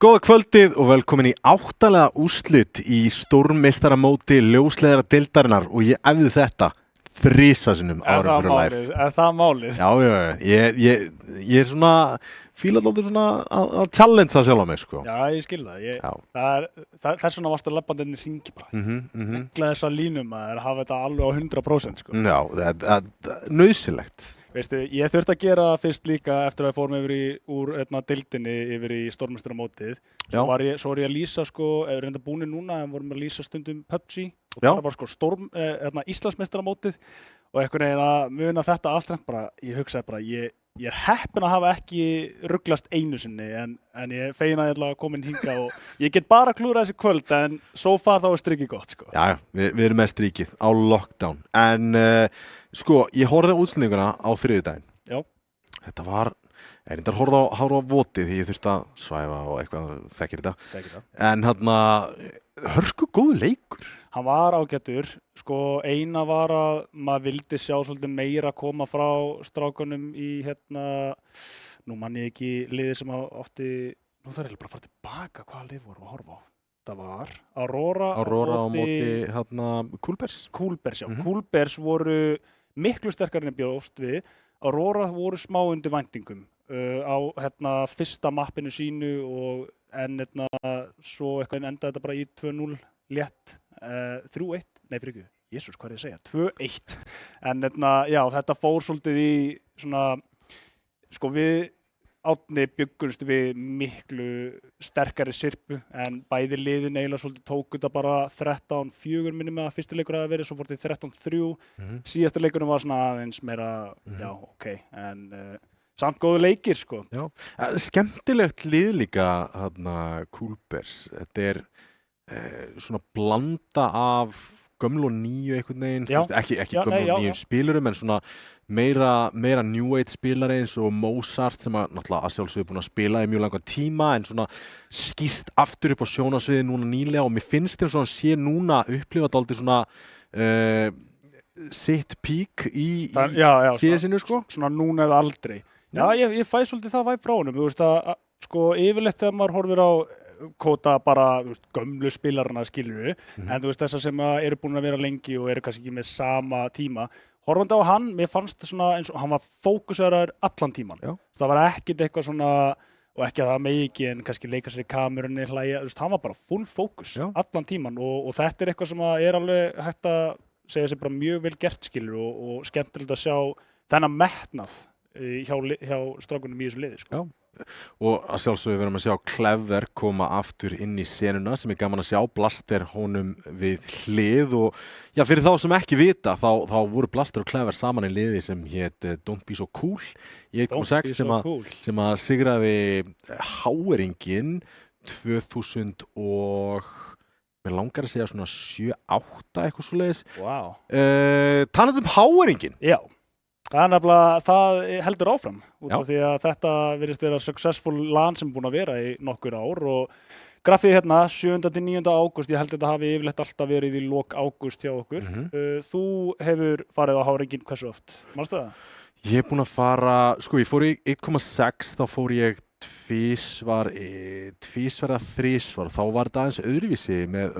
Góða kvöldið og velkomin í áttalega úrslit í stórmeistaramóti ljósleiðara deildarinnar og ég æfði þetta þrisvarsinnum árum fyrir live. Er það málið? Já, ég er svona, fíla alltaf svona að challengea sjálf á mig, sko. Já, ég skil það. Þess vegna varstu leppandinn í hringi bara. Negla þessa línum að hafa þetta alveg á 100%, sko. Já, það er nauðsynlegt. Veistu, ég þurfti að gera það fyrst líka eftir að við fórum úr deildinni yfir í stórmeistaramótið. Svo var ég að lýsa, sko, reynda búinir núna, en vorum að lýsa stundum PUBG og það var sko Íslandsmeistaramótið og einhvern veginn að muna þetta allt bara, ég hugsaði bara, ég er heppinn að hafa ekki ruglast einu sinni en ég feina að komin hinga og ég get bara klúrað þessi kvöld en so far þá er strikið gott, sko. Já, við erum með strikið á lockdown, en sko, ég horfði á útsendinguna á þriðjudaginn. Já. Þetta var, reyndar horfði á votið því ég þurfti að svæfa og eitthvað, þekkir þetta. En hörku góður leikur. Hann var ágættur, sko eina var að maður vildi sjá svolítið meira koma frá strákunum í nú man ég ekki liðið sem átti, nú þarf ég bara að fara tilbaka, hvaða lið voru að horfa á? Það var Aurora á móti Coolbears. Coolbears, já. Coolbears voru miklu sterkari en bjóst við. Aurora voru smá undir væntingum á fyrsta mappinu sínu en svo eitthvað endaði þetta bara í 2-0 létt. 3-1, nei fyrir ekki, Jesús, hvað er ég að segja, 2-1, en já, þetta fór svolítið í svona, sko við Árni bjuggumst við miklu sterkari sirpu, en bæði liðin eiginlega svolítið tóku þetta bara 13-4 minni með að fyrsti leikur að verið, svo fór þetta 13-3, síðasta leikurinn var svona aðeins meira, já, ok, en samt góðu leikir, sko. Já, skemmtilegt lið líka, Coolbears, þetta er svona blanda af gömlu og nýju einhvern veginn, ekki gömlu og nýju spilurum en svona meira New Age spilari eins og Mozart sem að náttúrulega að sjálfsögðu búin að spila í mjög langa tíma en svona skýst aftur upp á sjónasviði núna nýlega og mér finnst þeim svona sé núna upplifað aldrei svona sitt pík í CS-inu sko. Svona núna eða aldrei. Já, ég fæ svolítið það væp frá honum, þú veist að sko yfirleitt þegar maður horfir á kóta bara gömlu spilarana skilur en þú veist þessar sem eru búin að vera lengi og eru kannski ekki með sama tíma horfandi á hann, mér fannst svona eins og hann var fókusaður allan tíman það var ekkert eitthvað svona og ekki að það megi ekki en kannski leika sér í kamerunni hlæja, þú veist, hann var bara full fókus allan tíman og þetta er eitthvað sem er alveg hægt að segja sér bara mjög vel gert skilur og skemmtilegt að sjá þennan metnað hjá strákunum í þessu liði sko. Og að sjálfsögðu verðum að sjá Clever koma aftur inn í senuna sem er gaman að sjá, Blaster honum við hlið og já, fyrir þá sem ekki vita þá voru Blaster og Clever saman í liði sem hét Don't Be So Cool í 1.6 sem að sigraði Háeringinn 2000 og mér langar að segja svona 7-8 eitthvað svoleiðis. Wow. Talandi Háeringinn. Já. Það heldur áfram út af því að þetta virðist vera successful LAN sem búin að vera í nokkur ár og grafið 7. til 9. ágúst, ég held að þetta hafi yfirleitt alltaf verið í lok ágúst hjá okkur. Þú hefur farið á Háeringinn hversu oft? Manstu það? Ég er búin að fara, sko ég fór í 1.6, þá fór ég tvísvar eða þrisvar, þá var þetta aðeins öðruvísi með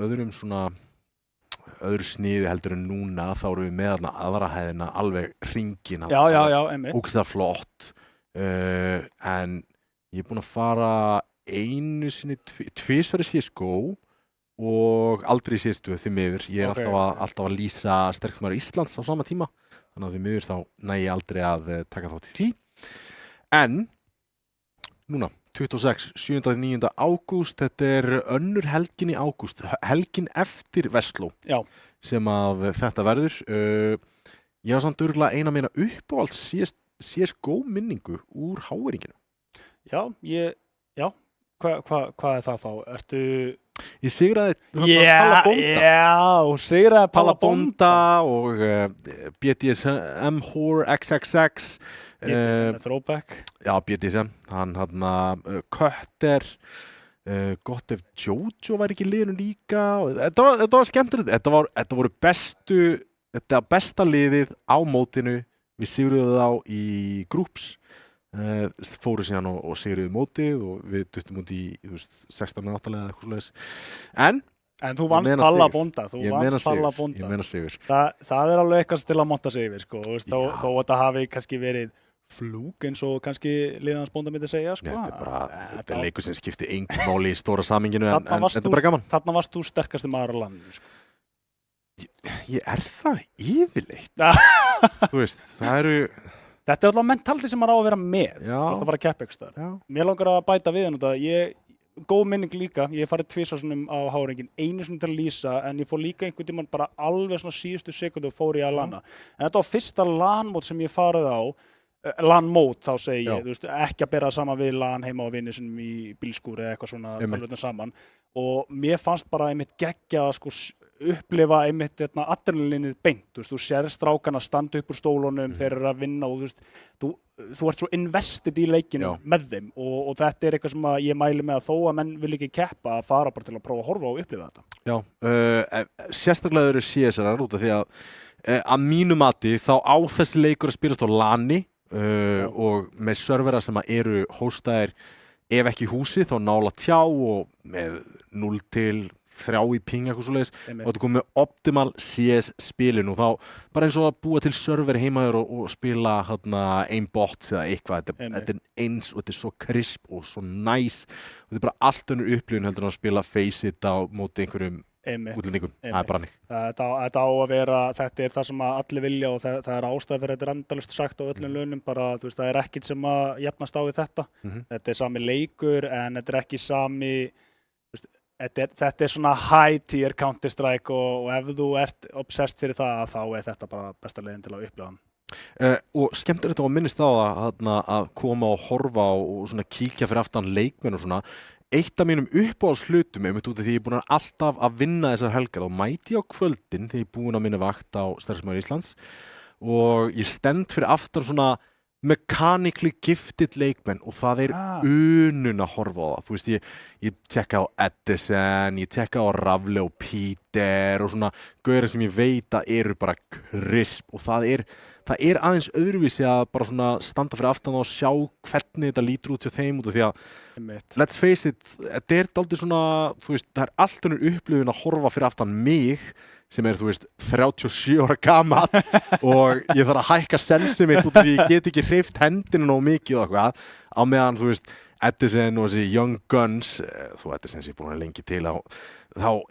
öðru sniði heldur en núna þá erum við með aðra hæðina alveg hringina ógeðslega flott en ég er búin að fara einu sinni tvisvar í CSGO og aldrei í CSGO því miður ég er alltaf að lýsa sterkstmaður Íslands á sama tíma þannig að því miður þá næ ég aldrei að taka þátt í því en núna 26, 7. til 9. ágúst, þetta er önnur helgin í ágúst, helgin eftir Vestló sem að þetta verður. Ég var samt örugglega eina meina uppáhalds CSGO minningu úr Háeringinu. Já, hvað er það þá? Ertu... Ég sigraði Palabonda. Já, sigraði Palabonda og BDSM Whore XXX. BDSM throwback. Já, BDSM, hann Kötter, gott ef Jojo var ekki í liðinu líka, þetta var skemmtilegt, þetta voru besta liðið á mótinu, við sigruðum þá í groups, fóru síðan og sigruðu mótið og við duttum út í 16. náttalega eitthvað svoleiðis. En þú vannst Palla Bonda, Ég meina sigur. Það alveg eitthvað til að monta sig yfir, sko, þó þetta hafi kannski verið flúk eins og kannski liðans Bonda myndi segja, sko. Þetta leikur sem skipti engu máli í stóra saminginu, en þetta bara gaman. Þarna varst þú sterkasti maður á landinu, sko. Ég það yfirleitt. Þú veist, það eru... Þetta alltaf mentaldi sem maður á að vera með, að fara að keppa ykkur staðar. Mér langar að bæta við góð minning líka, ég farið 2 sinnum á Hárengin, 1 sinni til að lýsa, en ég fór líka einhvern tímann bara alveg svona síðustu sekundu og fór ég að lana. En þetta var fyrsta LAN-mót sem ég farið á, LAN-mót þá segi ég, þú veist, ekki að bera saman við LAN heima á vinni sinum í bílskúri eða eitthvað svona alveg saman. Og mér fannst bara einmitt geggja að sko upplifa einmitt adrenalinnið beint, þú sér strákana standa upp úr stólunum, þeir eru að vinna og þú ert svo invested í leikinu með þeim og þetta er eitthvað sem ég mæli með að þó að menn vil ekki keppa að fara bara til að prófa að horfa og upplifa þetta. Já, sérstaklega eru CSR út af því að mínu mati þá á þessi leikur að spilast á LAN-i og með servera sem eru hóstaðir ef ekki í húsi þá nála tjá og með 0 til 3 í ping eitthvað svoleiðis og þetta kom með optimal CS spilinu og þá bara eins og að búa til server heimaður og spila aimbot eða eitthvað, þetta eins og þetta svo crisp og svo nice og þetta bara allt önnur upplifun heldur en að spila Face-It á móti einhverjum útlendingum, það bara hannig. Þetta á að vera, þetta það sem að allir vilja og það ástæða fyrir þetta endalaust sagt á öllum launum, bara þú veist, það ekkert sem að jafnast á við þetta. Þetta sami leikur en þetta ekki sami, þetta svona high tier Counter-Strike og ef þú ert obsessed fyrir það þá þetta bara besta leiðin til að upplifa hann. Og skemmtilegt að minnist á að koma og horfa og svona kíkja fyrir aftan leikmenn og svona. Eitt af mínum uppáhaldshlutum út af því ég er búin alltaf að vinna þessar helgar og mæti á kvöldin þegar ég er búin að minna vakt á Starfsmaður Íslands og ég stend fyrir aftan svona mechanically gifted leikmenn og það unun að horfa á það. Þú veist, ég tekka á Edison, ég tekka á Rafle og Peter og svona gauðir sem ég veit að eru bara crisp og það er aðeins öðruvísi að bara svona standa fyrir aftan og sjá hvernig þetta lítur út hjá þeim út af því að let's face it, þetta dálítið svona, þú veist, það allt önnur upplifun að horfa fyrir aftan mig sem þú veist, 37 ára gamall og ég þarf að hækka sensið mitt út af því ég get ekki hreyft hendina nóg mikið og eitthvað á meðan, þú veist, Edison og þessi Young Guns, þú Edison sem ég er búin að lengi til þá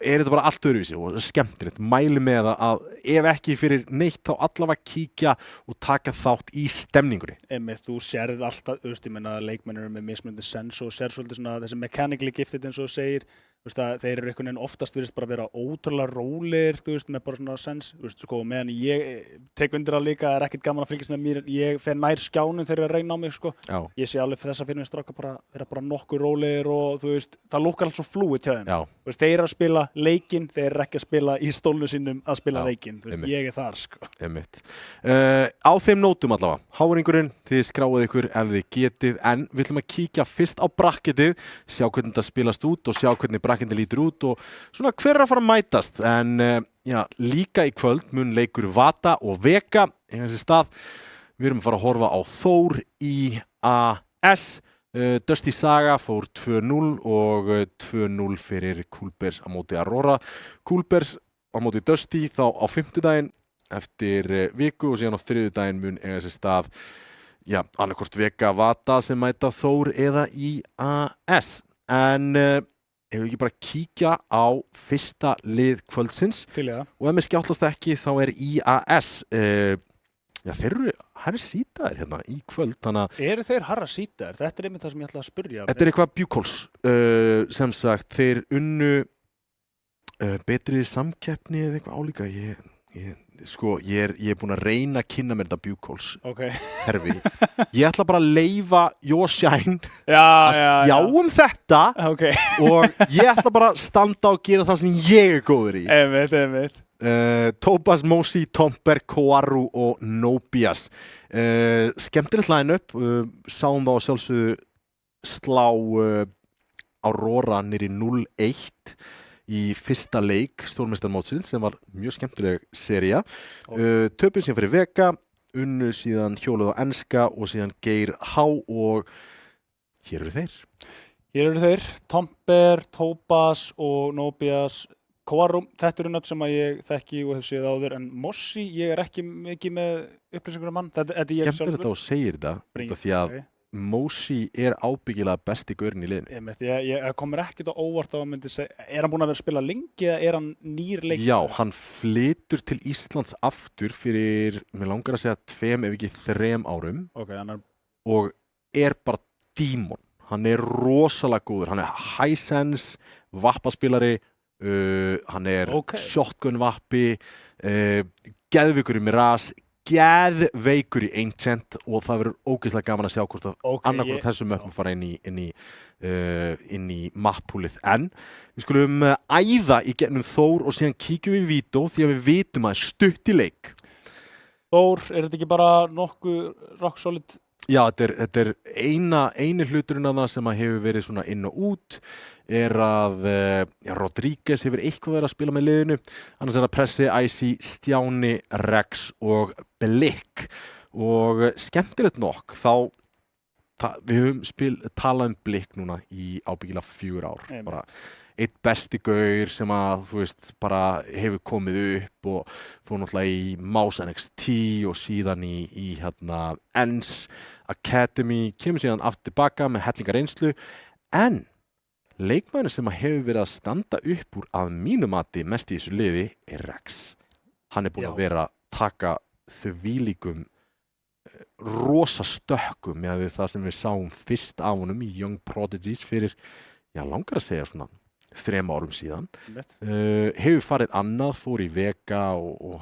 þetta bara allt öðruvísi og skemmtilegt. Mæli með að ef ekki fyrir neitt þá allavega kíkja og taka þátt í stemningunni. Þú sérð alltaf, þú veist, ég meina leikmenn eru með mismunandi sens og sér svolítið svona þessi mechanically gifted eins og þú segir, þú veist að þeir eru einhvern veginn oftast virðist bara vera ótrúlega rólegir, þú veist, með bara svona sens, þú veist, sko, meðan ég tek undir að líka, ekkert gaman að fylgjast með mér, ég fer nær skjánum þegar ég reyna á mig, sko. Ég sé alveg þessa fyrir mig stráka bara vera bara nokkuð rólegir og þú veist, það lúkkar allt svo flúið hjá þeim. Þú veist, þeir eru að spila leikinn, þeir eru ekki að spila í stólnum sínum að spila leikinn, þú veist, ég þar, sko. Á þeim nótum allavega, Háringurinn, þið skráið ykkur ef þið getið, en við ætlum að kíkja fyrst á bracketið, sjá hvernig þetta spilast út og sjá hvernig bracketið lítur út og svona hver að fara að mætast, en líka í kvöld mun leikur Vata og Vega í þessi stað, við erum að fara að horfa á Þór IAS, Dusty Saga fór 2-0 og 2-0 fyrir Coolbears á móti Aurora. Coolbears á móti Dusty þá á 5. eftir viku og síðan á 3. mun eiga þessi stað annarkvort Vega Vata sem mæta Þór eða IAS. En ef við ekki bara kíkja á fyrsta lið kvöldsins og ef mér skjáttlast ekki þá IAS þeir eru harri sítaðir hérna í kvöld Eru þeir harra sítaðir? Þetta einmitt það sem ég ætla að spyrja. Þetta eitthvað Buchholz sem sagt, þeir unnu betri samkeppni eða eitthvað álíka ég er búinn að reyna að kynna mér þetta Buchholz herfi. Ég ætla bara að leyfa Your Shine að sjá þetta og ég ætla bara að standa og gera það sem ég er góður í. Einmitt. Tobas, Mosi, Tomber, Koaru og Nobias. Skemmtilegt line-up, sáum þá að sjálfsögðu slá Aurora niður í 0-1 í fyrsta leik stórmeistarmótsins sem var mjög skemmtileg sería. Töpum sem fyrir Vega, unnu síðan hjólið á enska og síðan Geir H og hér eru þeir. Hér eru þeir, Tomber, Tobas og Nobias Koarum, þetta eru nöfn sem að ég þekki og hef séð áður, en Mossi, ég er ekki mikið með upplýsingur mann. Þetta er ég sjálfur. Skemmtilegt að þú segir þetta, því að Mossi er ábyggilega besti gaurinn í liðinu. Ég komur ekkert á óvart á að myndi segja, er hann búinn að vera að spila lengi eða er hann nýr leikmaður? Já, hann flytur til Íslands aftur fyrir, mér langar að segja 2 ef ekki 3 árum og er bara dímon. Hann er rosalega góður, hann er high sense, vappaspilari, hann er shotgun vappi, geðveikur í Mirage, geðveikur í Ancient og það verður ógeðslega gaman að sjá hvort að annarkvort þessum möppum fara inn í mappúlið. En við skulum æða í gegnum Þór og síðan kíkjum við í Vító því að við vitum að stutt í leik. Þór, er þetta ekki bara nokkuð rock solid? Já, þetta er eini hluturinn af það sem að hefur verið svona inn og út er að Rodríguez hefur eitthvað verið að spila með liðinu, annars er það Pressi, Icy, Stjáni, Rex og Blikk og skemmtilegt nokk við höfum talað um Blikk núna í ábyggilega 4 ár, bara eitt besti gaur sem að þú veist bara hefur komið upp og fór náttúrulega í Mouse NXT og síðan í ENS Academy, kemur síðan aftur tilbaka með hellinga reynslu, en leikmaðurinn sem hefur verið að standa upp úr að mínu mati mest í þessu liði er Rex. Hann er búinn að vera að taka þvílíkum rosa stökkum með það sem við sáum fyrst af honum í Young Prodigies fyrir, langar að segja svona 3 árum síðan. Hefur farið annað, fór í Vega og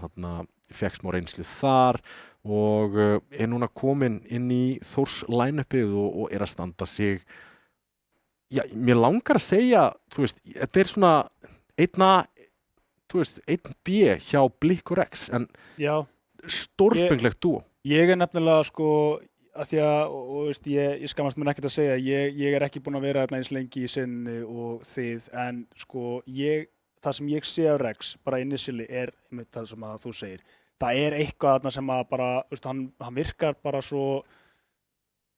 fekk smá reynslu þar og er núna komin inn í Þórs line-upið og er að standa sig. Mér langar að segja, þú veist, þetta er svona 1B hjá Blikk og Rex, en stórfenglegt dúo. Ég er nefnilega sko að því að, og veist, ég skammast mér ekkert að segja, ég er ekki búinn að vera eins lengi í sinni og þið, en sko það sem ég sé af Rex, bara initially er það sem að þú segir, það er eitthvað þarna sem að bara, veist, hann virkar bara svo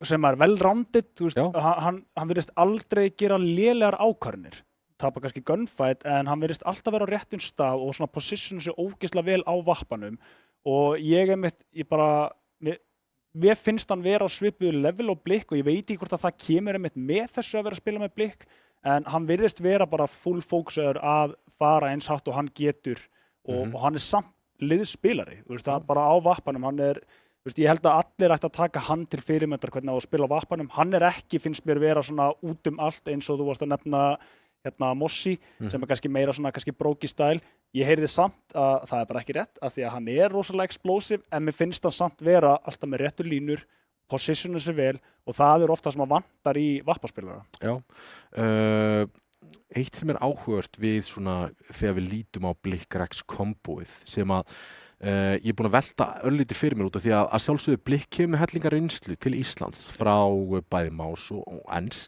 sem er vel-rounded, þú veist, hann virðist aldrei gera lélegar ákvarðanir, tapar kannski gunfight, en hann virðist alltaf vera á réttum stað og svona positionu sig ógeðslega vel á vappanum og mér finnst hann vera á svipuðu level og Blikk og ég veit ekki hvort að það kemur með þessu að vera að spila með Blikk, en hann virðist vera bara full fókusaður að fara eins hátt og hann getur og hann er samt liðsspilari, þú veist, bara á vappanum, hann er, þú veist, ég held að allir ætti að taka hann til fyrirmyndar hvernig á að spila á vappanum, hann er ekki, finnst mér vera svona út allt eins og þú varst að nefna Mossi, sem er kannski meira svona kannski bróki stæl. Ég heyrði samt að það er bara ekki rétt af því að hann er rosalega explosive, en mér finnst það samt vera alltaf með réttu línur, positionu sig vel og það er ofta sem að vantar í vappaspilara. Já, eitt sem er áhugavert við svona þegar við lítum á Blikk Rex komboið sem að ég er búinn að velta örlítið fyrir mér út af því að sjálfsögðu Blikk kemur hellingar reynslu til Íslands frá bæði Mouse og ENS.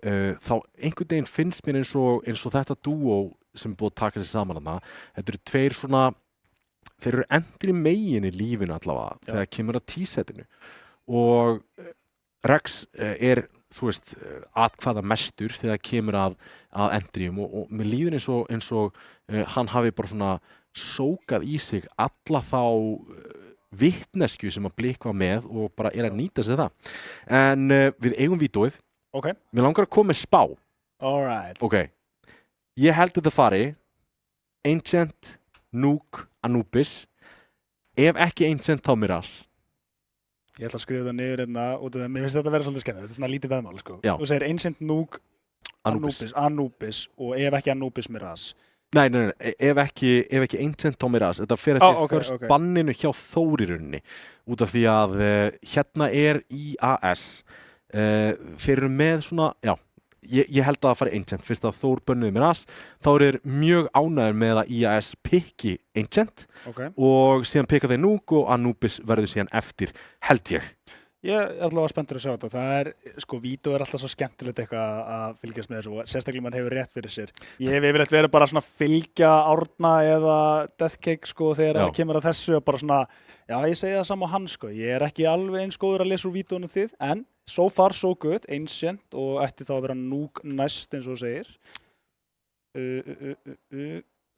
Þá einhvern veginn finnst mér eins og þetta dúó sem er búið að taka sér saman þarna, þetta eru 2 svona, þeir eru endri megin í lífinu allavega þegar kemur að T-setinu og Rex er, þú veist, atkvæða mestur þegar kemur að endrium og mér líður eins og hann hafi bara svona sókað í sig alla þá vitneskju sem að Blikk var með og bara er að nýta sér það. En við eigum vítóið. Mér langar að koma með spá. Ég held þetta fari Ancient, Nuke, Anubis. Ef ekki Ancient, þá Mirage. Ég ætla að skrifa það niður út af það. Mér finnst þetta að vera svolítið skemmtilegt. Þetta er svona lítið veðmál, sko. Þú segir Ancient, Nuke, Anubis og ef ekki Anubis, Mirage. Nei, ef ekki Ancient, þá Mirage. Þetta fer eftir banninu hjá Þórirunni út af því að hérna er IAS. Þeir eru með svona, ég held að það fari Ancient fyrst að Þór bönnuði Mirage, þá eru mjög ánægður með að IAS pikki Ancient og síðan pikka þeir Nuke og Anubis verður síðan eftir, held ég. Ég er allavega spenntur að sjá þetta. Það sko, vídeó alltaf svo skemmtilegt eitthvað að fylgjast með þessu og sérstaklega mann hefur rétt fyrir sér. Ég hef yfirleitt verið bara svona fylgja Árna eða Deathcake sko þegar það kemur að þessu og bara svona, já ég segi það sama hann sko. Ég er ekki alveg eins góður að lesa úr vídeónu þið, en so far so good, Ancient og ætti þá að vera Nuke næst eins og þú segir.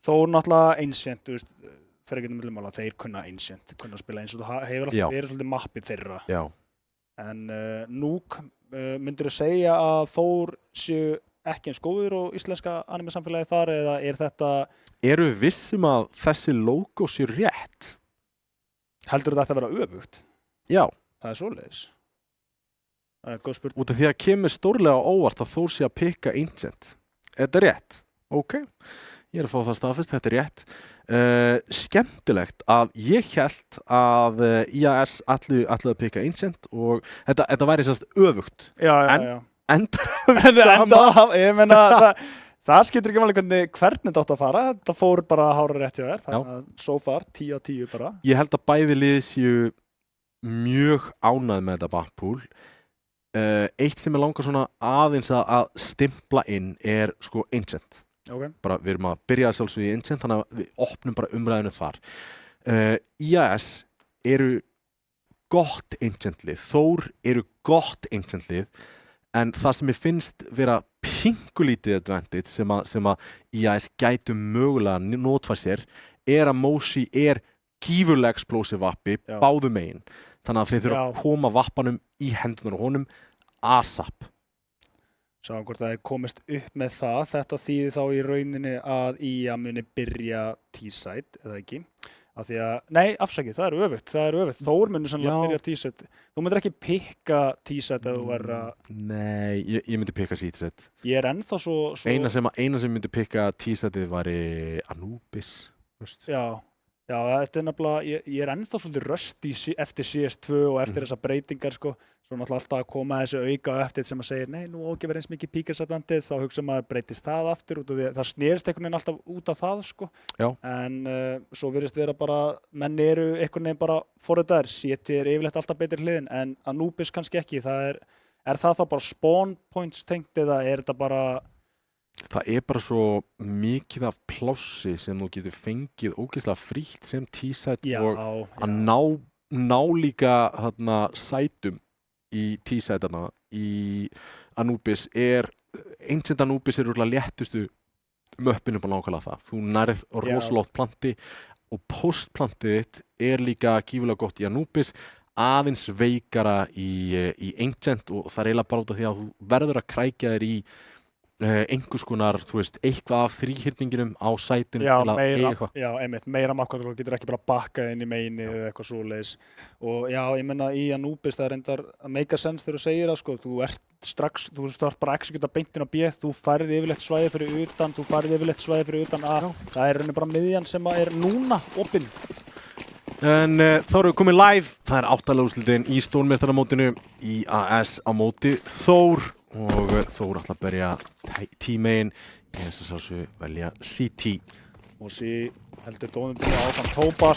Þó náttúrulega Ancient, þú veist, fyrir ekki millimála, þeir kunna Ancient, kunna spila eins og það hefur alltaf verið svolítið mappið þeirra. Já. En Nuke, myndirðu segja að Þór séu ekki eins góður og íslenska anime samfélagi þar eða þetta... Eru við vissum að þessi logo séu rétt? Heldur þetta að vera öfugt? Já. Það svoleiðis. Það góð spurning. Út af því að kemur stórlega óvart að Þór sé að pikka Ancient. Er þetta rétt? Ok. Ég að fá það staðfest, þetta rétt. Skemmtilegt að ég hélt að IAS allu að pikka Ancient og þetta væri sérst öfugt. Já. Enda ég meina, það skiptir ekki máli hvernig þetta átt að fara. Þetta fór bara hára rétt hjá þér. Þannig að so far 10 af 10 bara. Ég held að bæði lið séu mjög ánægð með þetta backpool. Eitt sem ég langar svona aðeins að stimpla inn sko Ancient. Okay. Bara við erum að byrja að sjálfsögðu í Ancient, þannig að við opnum bara umræðinu þar. IAS eru gott Ancient-lið, Þór eru gott Ancient-lið, en það sem ég finnst vera pingulítið advantage sem að IAS gætu mögulega notfæra sér að Moshi gífurlega explosive vappi báðum megin. Þannig að þeir þurfa að koma vappanum í hendunar og honum ASAP. Sjáum hvort það komist upp með það. Þetta þýðir þá í rauninni að IA muni byrja T-side, eða ekki? Af því að, nei, afsakið, það er öfugt. Þór muni sannlega byrja T-side. Þú myndir ekki pikka T-side ef þú verður að... Nei, ég myndi pikka T-side. Ég er ennþá svo... Eina sem myndi pikka T-side væri Anubis, veist? Já, þetta er nefnilega, ég er ennþá svolítið rösti eftir CS2 og eftir þessar breytingar, sko. Svo náttúrulega alltaf að koma þessu auka eftir sem að segja, nei, nú á ekki verið eins mikið Peakers advantage, þá hugsa maður breytist það aftur út af því að það snerist einhvern veginn alltaf út af það, sko. Já. En svo virðist vera bara, menn eru einhvern veginn bara forritaðir, CT yfirleitt alltaf betri hliðin, en Anubis kannski ekki, er það þá bara spawn points tengt eða þetta bara... Það bara svo mikið af plássi sem þú getur fengið ógeðslega frítt sem T-side og að ná líka sætum í T-side-ana í Anubis Ancient Anubis örugglega léttustu möppin upp á nákvæmlega það. Þú nærð rosalótt planti og postplantið þitt líka gífurlega gott í Anubis, aðeins veikara í Ancient og það eiginlega bara út af því að þú verður að krækja þér í einhvers konar, þú veist, eitthvað af þríhyrninginum á sætinu einmitt, meira makkvæmt, þú getur ekki bara bakkað inn í meini eða eitthvað svoleiðis og já, ég menna í Anubis það reyndar að make a sense þegar þú segir það, sko, þú start bara að executa beintin á B, þú færið yfirleitt svæði fyrir utan, A, það rauninni bara miðjan sem núna opinn. En þá erum við komið live, það 8. úrslitin í stórmeistaramótinu IAS á móti Þór og Þór ætla að byrja T-main, ég þess að sjálfsög velja CT. Mosi heldur dónum áfram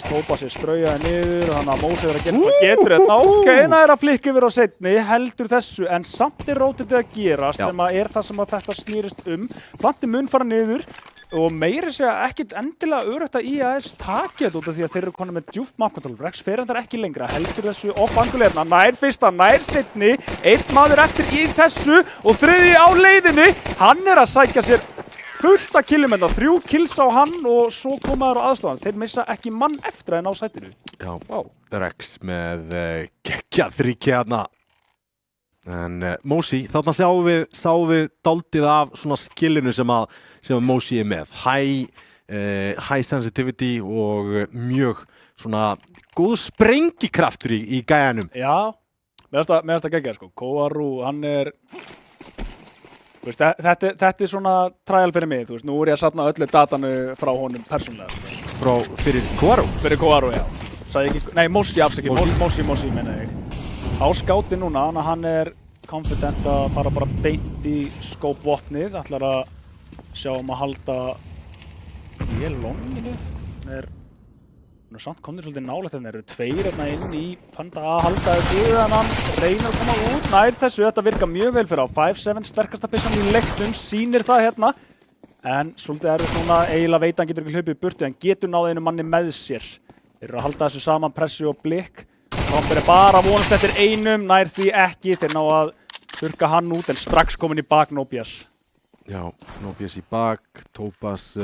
Tópas straujaði niður, þannig að Mosi að gera hvað getur þetta. Ok, það að flikka yfir á seinni, heldur þessu, en samt rótið að gerast, sem það sem að þetta snýrist Planti mun fara niður og meiri segja ekkert endilega öruggt að IAS taki þetta út af því að þeir eru konum með djúpt map-control. Rex fer endar ekki lengra, heldur þessu off-angulerna, nær fyrsta, nær seinni, einn maður eftir í þessu og þriðji á leiðinni. Hann að sækja sér fullt af killum, 3 kills á hann og svo komaður á aðstofan. Þeir missa ekki mann eftir að ná sætinu. Já, Rex með geggja þríkjana. En Mosi, þarna sáum við dálítið af svona skillinu sem að Mosi með. High sensitivity og mjög svona góð sprengikraftur í gæjanum. Já, mér finnst það geggjað, sko. Koaru, hann veist, þetta svona trial fyrir mig, þú veist, nú ég að safna öllu datanu frá honum persónulega. Fyrir Koaru? Fyrir Koaru, já. Sagði ekki, nei, Mosi afsakið, Mosi meina ég. Á skáti núna, hann confident að fara bara beint í skópvopnið, ætlar að sjá að halda í longinu. Nú samt komnir svolítið nálægt en þeir eru tveir hérna inn í Panda að halda þessu en hann reynir að koma út nær þessu. Þetta virkar mjög vel fyrir á 5-7 sterkasta byssan í leiknum, sýnir það hérna. En svolítið erfitt núna, eiginlega veit hann getur ekki hlaupið í burtu en getur náð einu manni með sér. Þeir eru að halda þessu saman, Pressi og Blikk. Tomber er bara að vonast eftir einum, nær því ekki. Þeir ná að þurrka hann út en strax komin í bak Nobias. Já, Nobias í bak, Topaz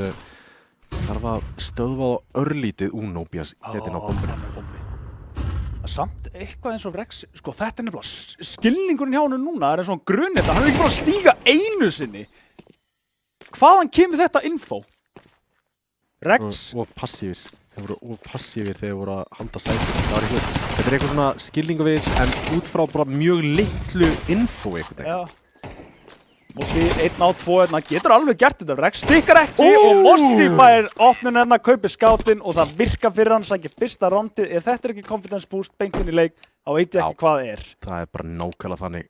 þarf að stöðva á örlítið Nobias getinn á bombunni. Það er samt eitthvað eins og Rex, sko þetta er nefnilega skilningurinn hjá hann núna, það er svona grunnið, hann er ekki bara að stíga einu sinni. Hvaðan kemur þetta info? Rex? Og passífir. Þeir voru passífir þegar þeir voru að halda sætið. Þetta er eitthvað svona skilningu við en út frá bara mjög litlu info eitthvað. Já. Mosi 1 á 2 hérna, getur alveg gert þetta, Rex stikkar ekki og Mosi fær opnun hérna, kaupir skátinn og það virkar fyrir hann, sækir fyrsta rondið. Ef þetta er ekki confidence boost beint inn í leik, þá veit ég ekki hvað er. Það er bara nákvæmlega þannig.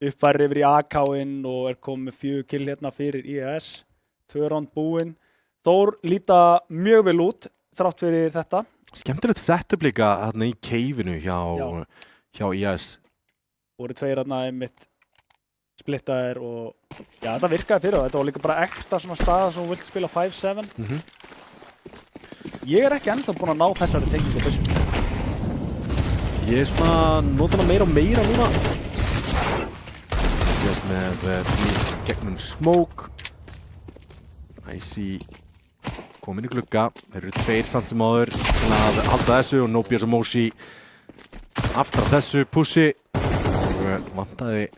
Uppfærir yfir í AK-inn og komið 4 kill hérna fyrir IAS. 2 rond búinn. Þór líta mjög vel út, þrátt fyrir þetta. Skemmtilegt setup líka hérna í keifinu hjá IAS. Voru 2 hérna einmitt splittaðir og já, þetta virkaði fyrir það. Þetta var líka bara ekta svona staða sem þú vilt spila 5-7. Ég er ekki ennþá búinn að ná þessari tengingu þessum. Ég er svona nota hana meira núna. Ég er með gegnum smoke. Icy komin í glugga. Þeir eru 2 samt sem áður til að halda þessu og Nobias og Mosi aftur af þessu pussi. Og vantaði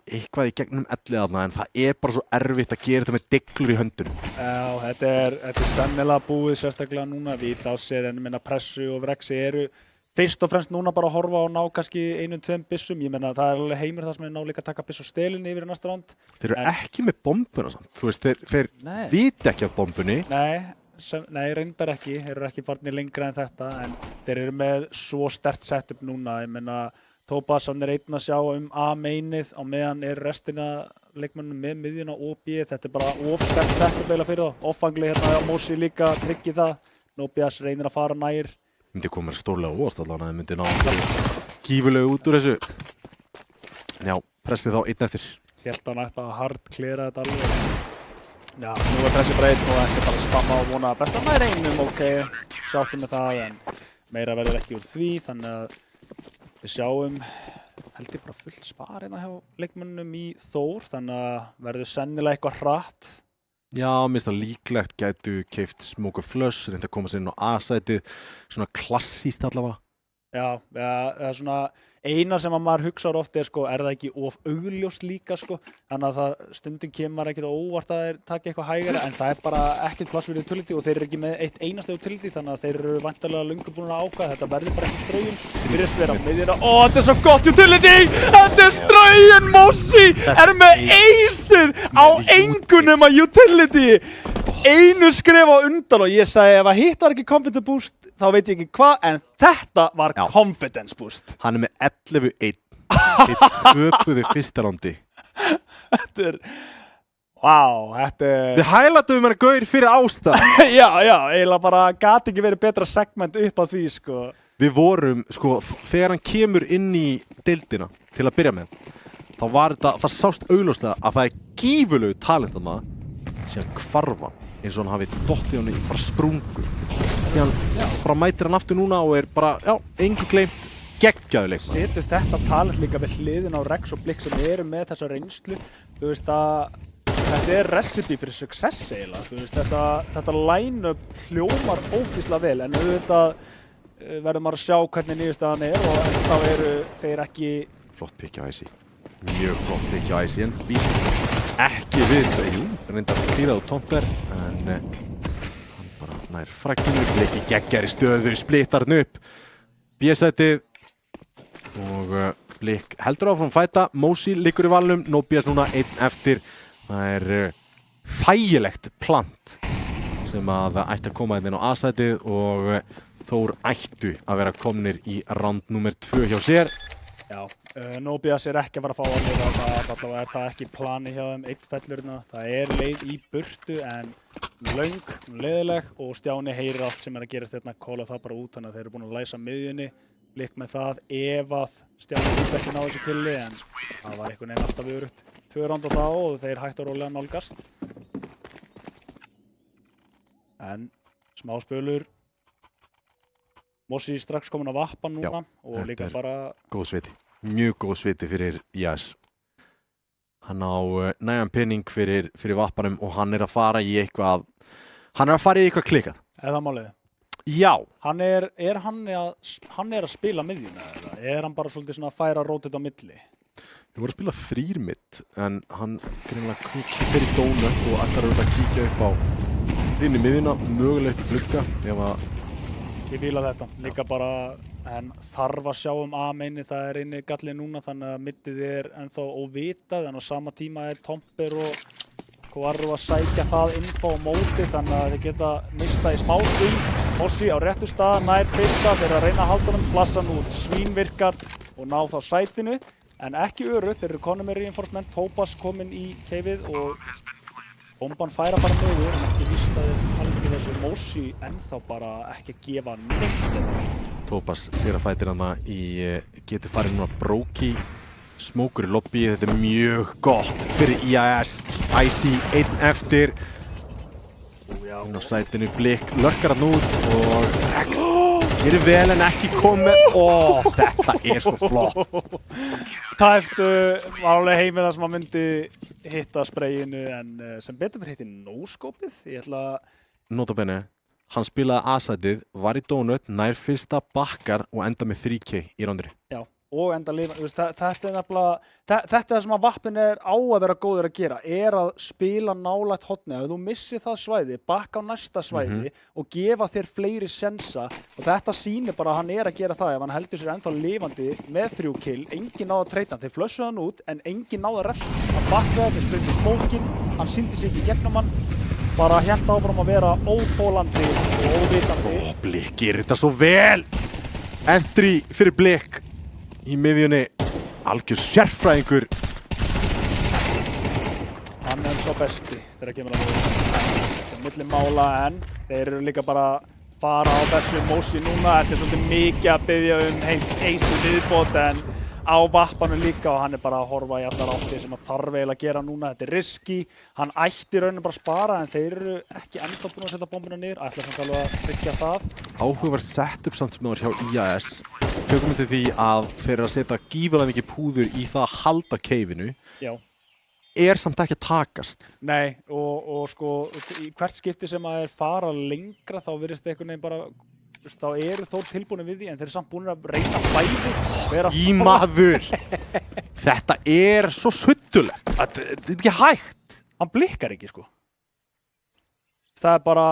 eitthvað í gegnum ellið þarna en það er bara svo erfitt að gera þetta með diglur í höndunum. Já, þetta er sennilega búið sérstaklega núna. Víta á sér en minna Pressu og Rexi eru fyrst og fremst núna bara að horfa og ná kannski 1-2 byssum. Ég menna það er alveg heimur það sem er ná líka að taka byss og stelin yfir í næsta rond. Þeir eru ekki með bombuna samt. Þú veist, þeir vita ekki af bombunni. Nei, reyndar ekki. Þeir eru ekki farnir lengra en þetta en þeir eru með svo sterkt setup núna. Ég menna Topaz hann er einn að sjá A-mainið á meðan er restina leikmönnum með miðjuna og B. Þetta er bara ofsterkt setup eiginlega fyrir þá. Offangli hérna á Mosi líka tryggir það. Nobias reynir að fara nær. Myndi koma stórlega óvart allan að þið myndi ná gífurlega út úr þessu. Já, Pressið þá einn eftir. Hélt hann ætti að hardklera þetta alveg. Já, nú er Pressið bara einn og ekki bara að spamma og vona að besta nær einum, ok. Sáttum með það en meira verður ekki úr því þannig að við sjáum held ég bara fullt spar hérna hjá leikmönnum í Þór þannig að verður sennilega eitthvað hratt. Já, mér finnst það líklegt gætu keypt Smoke og Flush, reyndi að koma sér inn á A-sætið, svona klassíst allavega. Já, það er svona eina sem að maður hugsaður oft er sko, er það ekki of augljóst líka sko, þannig að það stundum kemur ekkert óvart að þeir taka eitthvað hægara en það er bara ekkert pláss fyrir utility og þeir eru ekki með eitt einasta utility þannig að þeir eru væntanlega löngu búin að ákvæða þetta verður bara ekki straujun. Virðist vera miðjuna, þetta er svo gott utility! Þetta er straujun! Mosi er með aceið á engu nema utility! Einu skref á undan og ég sagði ef að hitt var ekki confidence boost þá veit ég ekki hvað en þetta var confidence boost. Hann er með 11-1. Þeir töpuðu fyrsta rondi. Þetta er, þetta er... Við highlightum hennar gaur fyrir ástæð. Já, eiginlega bara gati ekki verið betra segment upp á því sko. Við vorum, sko, þegar hann kemur inn í deildina til að byrja með þá var þetta, það sást augljóslega að það er gífurlegu talent þarna síðan hvarfa eins og hann hafi dottið hann í bara sprungu. Síðan bara mætir hann aftur núna og er bara, engi gleymt, geggjaður leikmaður. Setur þetta talent líka við hliðin á Rex og Blikk sem eru með þessa reynslu. Þú veist að þetta er recipe fyrir success eiginlega. Þú veist þetta line-up hljómar ógeðslega vel en auðvitað verður maður að sjá hvernig niðurstaðan er og ennþá eru þeir ekki... Flott pikk á Icy. Mjög flott pikk á Icy en víst ekki við, reyndar klírað á Tomber en hann bara nær frakkinu, Blikki geggjari stöðu, splittar hann upp B-sætið og Blikk heldur áfram fæta, Mosi liggur í valnum, Nobias núna einn eftir. Það er þægilegt plant sem að það ætti að koma inn á A-sætið og Þór ættu að vera komnir í round nummer 2 hjá sér. Já, Nobias ekki að fara að fá að lifa það, allavega það ekki plani hjá þeim, einn fellurna. Það leið í burtu en löng, leiðileg og Stjáni heyrir allt sem að gerast hérna, kóla það bara út, þannig að þeir eru búin að læsa miðjunni. Blikk með það ef að Stjáni myndi ekki ná þessu killi en það var einhvern veginn alltaf örugt 2 ránd á þá og þeir hægt og rólega nálgast. En smá spölur. Mossi strax komin að vappa núna og líka bara... Góð sviti. Mjög góð sviti fyrir Jas. Hann á nægan pening fyrir vappanum og hann að fara í eitthvað... Hann að fara í eitthvað klikkað. Eða málið? Já. Hann að spila miðjuna eða hann bara svolítið svona að færa rótið á milli? Við vorum að spila 3 mitt en hann greinlega fyrir dónut og allar að kíkja upp á inn í miðjuna, mögulegt glugga ef að... Ég fíla þetta, líka bara en þarf að sjá A-meini, það eini galli núna þannig að mittið ennþá óvitað en á sama tíma Tomper og Kvarru að sækja það info á móti þannig að þeir geta mista í smástund. Mossi á réttu stað, nær fyrsta, þeir að reyna að halda honum, flassan út, svínvirkar og ná þá sætinu. En ekki örugt, þeir eru konum með reinforcement, Topaz kominn í keifið og bomban fær að fara niður en ekki víst að þeir haldi þessu Mossi ennþá bara ekki að gefa neitt. Topaz sér að fætir hana getur farið núna Bróki. Smókur í lobby, þetta mjög gott fyrir IAS. Icy, 1 eftir. Inn á sætinu, Blikk, lörkar hann út og Rex gerir vel en ekki komið. Þetta svo flott. Tæft var alveg heimið það sem að myndi hitta sprayinu en sem betur fyrir hitti no-skopið. Ég ætla að... Nota bene, hann spilaði A-sætið, var í donut, nær fyrsta bakkar og enda með 3K í rándri. Já. Og enda lifa, þetta nefnilega, þetta það sem að vappin á að vera góður að gera, að spila nálægt hotni. Ef þú missir það svæði, bakka á næsta svæði og gefa þér fleiri sensa og þetta sýnir bara að hann að gera það ef hann heldur sér ennþá lifandi með 3 kill, enginn náði að treyta hann, þeir flössuðu hann út en enginn náði að refta. Hann bakkaði, þeir sprengdu smókinn, hann sýndi sig ekki gegnum hann, bara hélt áfram að vera óþolandi og óvitandi. Blikk gerir þetta svo vel! Entry fyrir Blikk. Í miðjunni, algjör sérfræðingur. Hann svo besti þegar kemur að móti. Milli mála en þeir eru líka bara fara á þessu Mossi núna. Þetta svolítið mikið að biðja heistu viðbót en á vappanum líka og hann bara að horfa í allar áttir sem að þarf eiginlega að gera núna. Þetta risky. Hann ætti rauninni bara að spara en þeir eru ekki ennþá búin að setja bombuna niður. Ætla samt alveg að tryggja það. Áhugavert setup samt sem það var hjá IAS. Tökum við til því að þeir eru að setja gífurlega mikið púður í það að halda keifinu. Já. Samt ekki að takast. Nei, og sko, í hvert skipti sem að þeir fara lengra þá virðist einhvern veginn bara, þá eru þó tilbúinir við því en þeir eru samt búin að reyna bæði. Í maður! Þetta svo suttulegt. Þetta ekki hægt. Hann blikkar ekki, sko. Það bara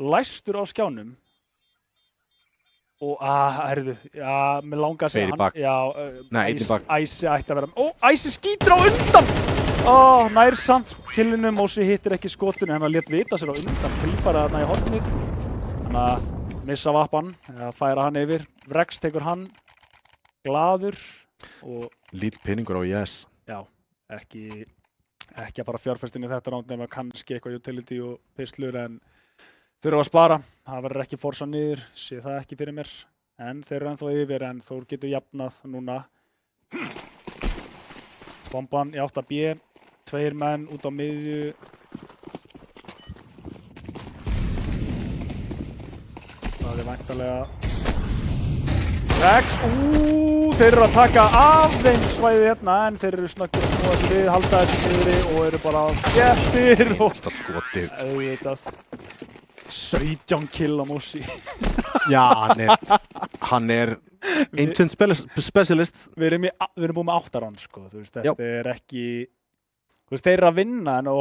læstur á skjánum. Og herðu, mér langar að segja Nei, einn í bak. Icy ætti að vera, Icy skýtur á undan! Nær samt killinu, Mossi hittir ekki skotinu, hann lét vita sér á undan, frífæra þarna í hornið. Þannig að missa vappan, færa hann yfir, Rex tekur hann, glaður og... Lítill peningur á IAS. Já, ekki að fara fjárfestin í þetta ránd nema kannski eitthvað utility og pislur en þurfa að spara, það verður ekki forsað niður, sé það ekki fyrir mér. En þeir eru ennþá yfir en Þór getur jafnað núna. Bomban í 8B, 2 menn út á miðju. Það væntanlega... Rex, þeir eru að taka af þeim svæðið hérna en þeir eru snöggur að snúa þessu við, halda þessu niðri og eru bara gettir og... Þetta skotið. Auðvitað. 17 kill á Mossi. Já, hann ancient specialist. Við erum búin með 8 round, sko. Þú veist, þetta ekki... Þú veist, þeir eru að vinna en ef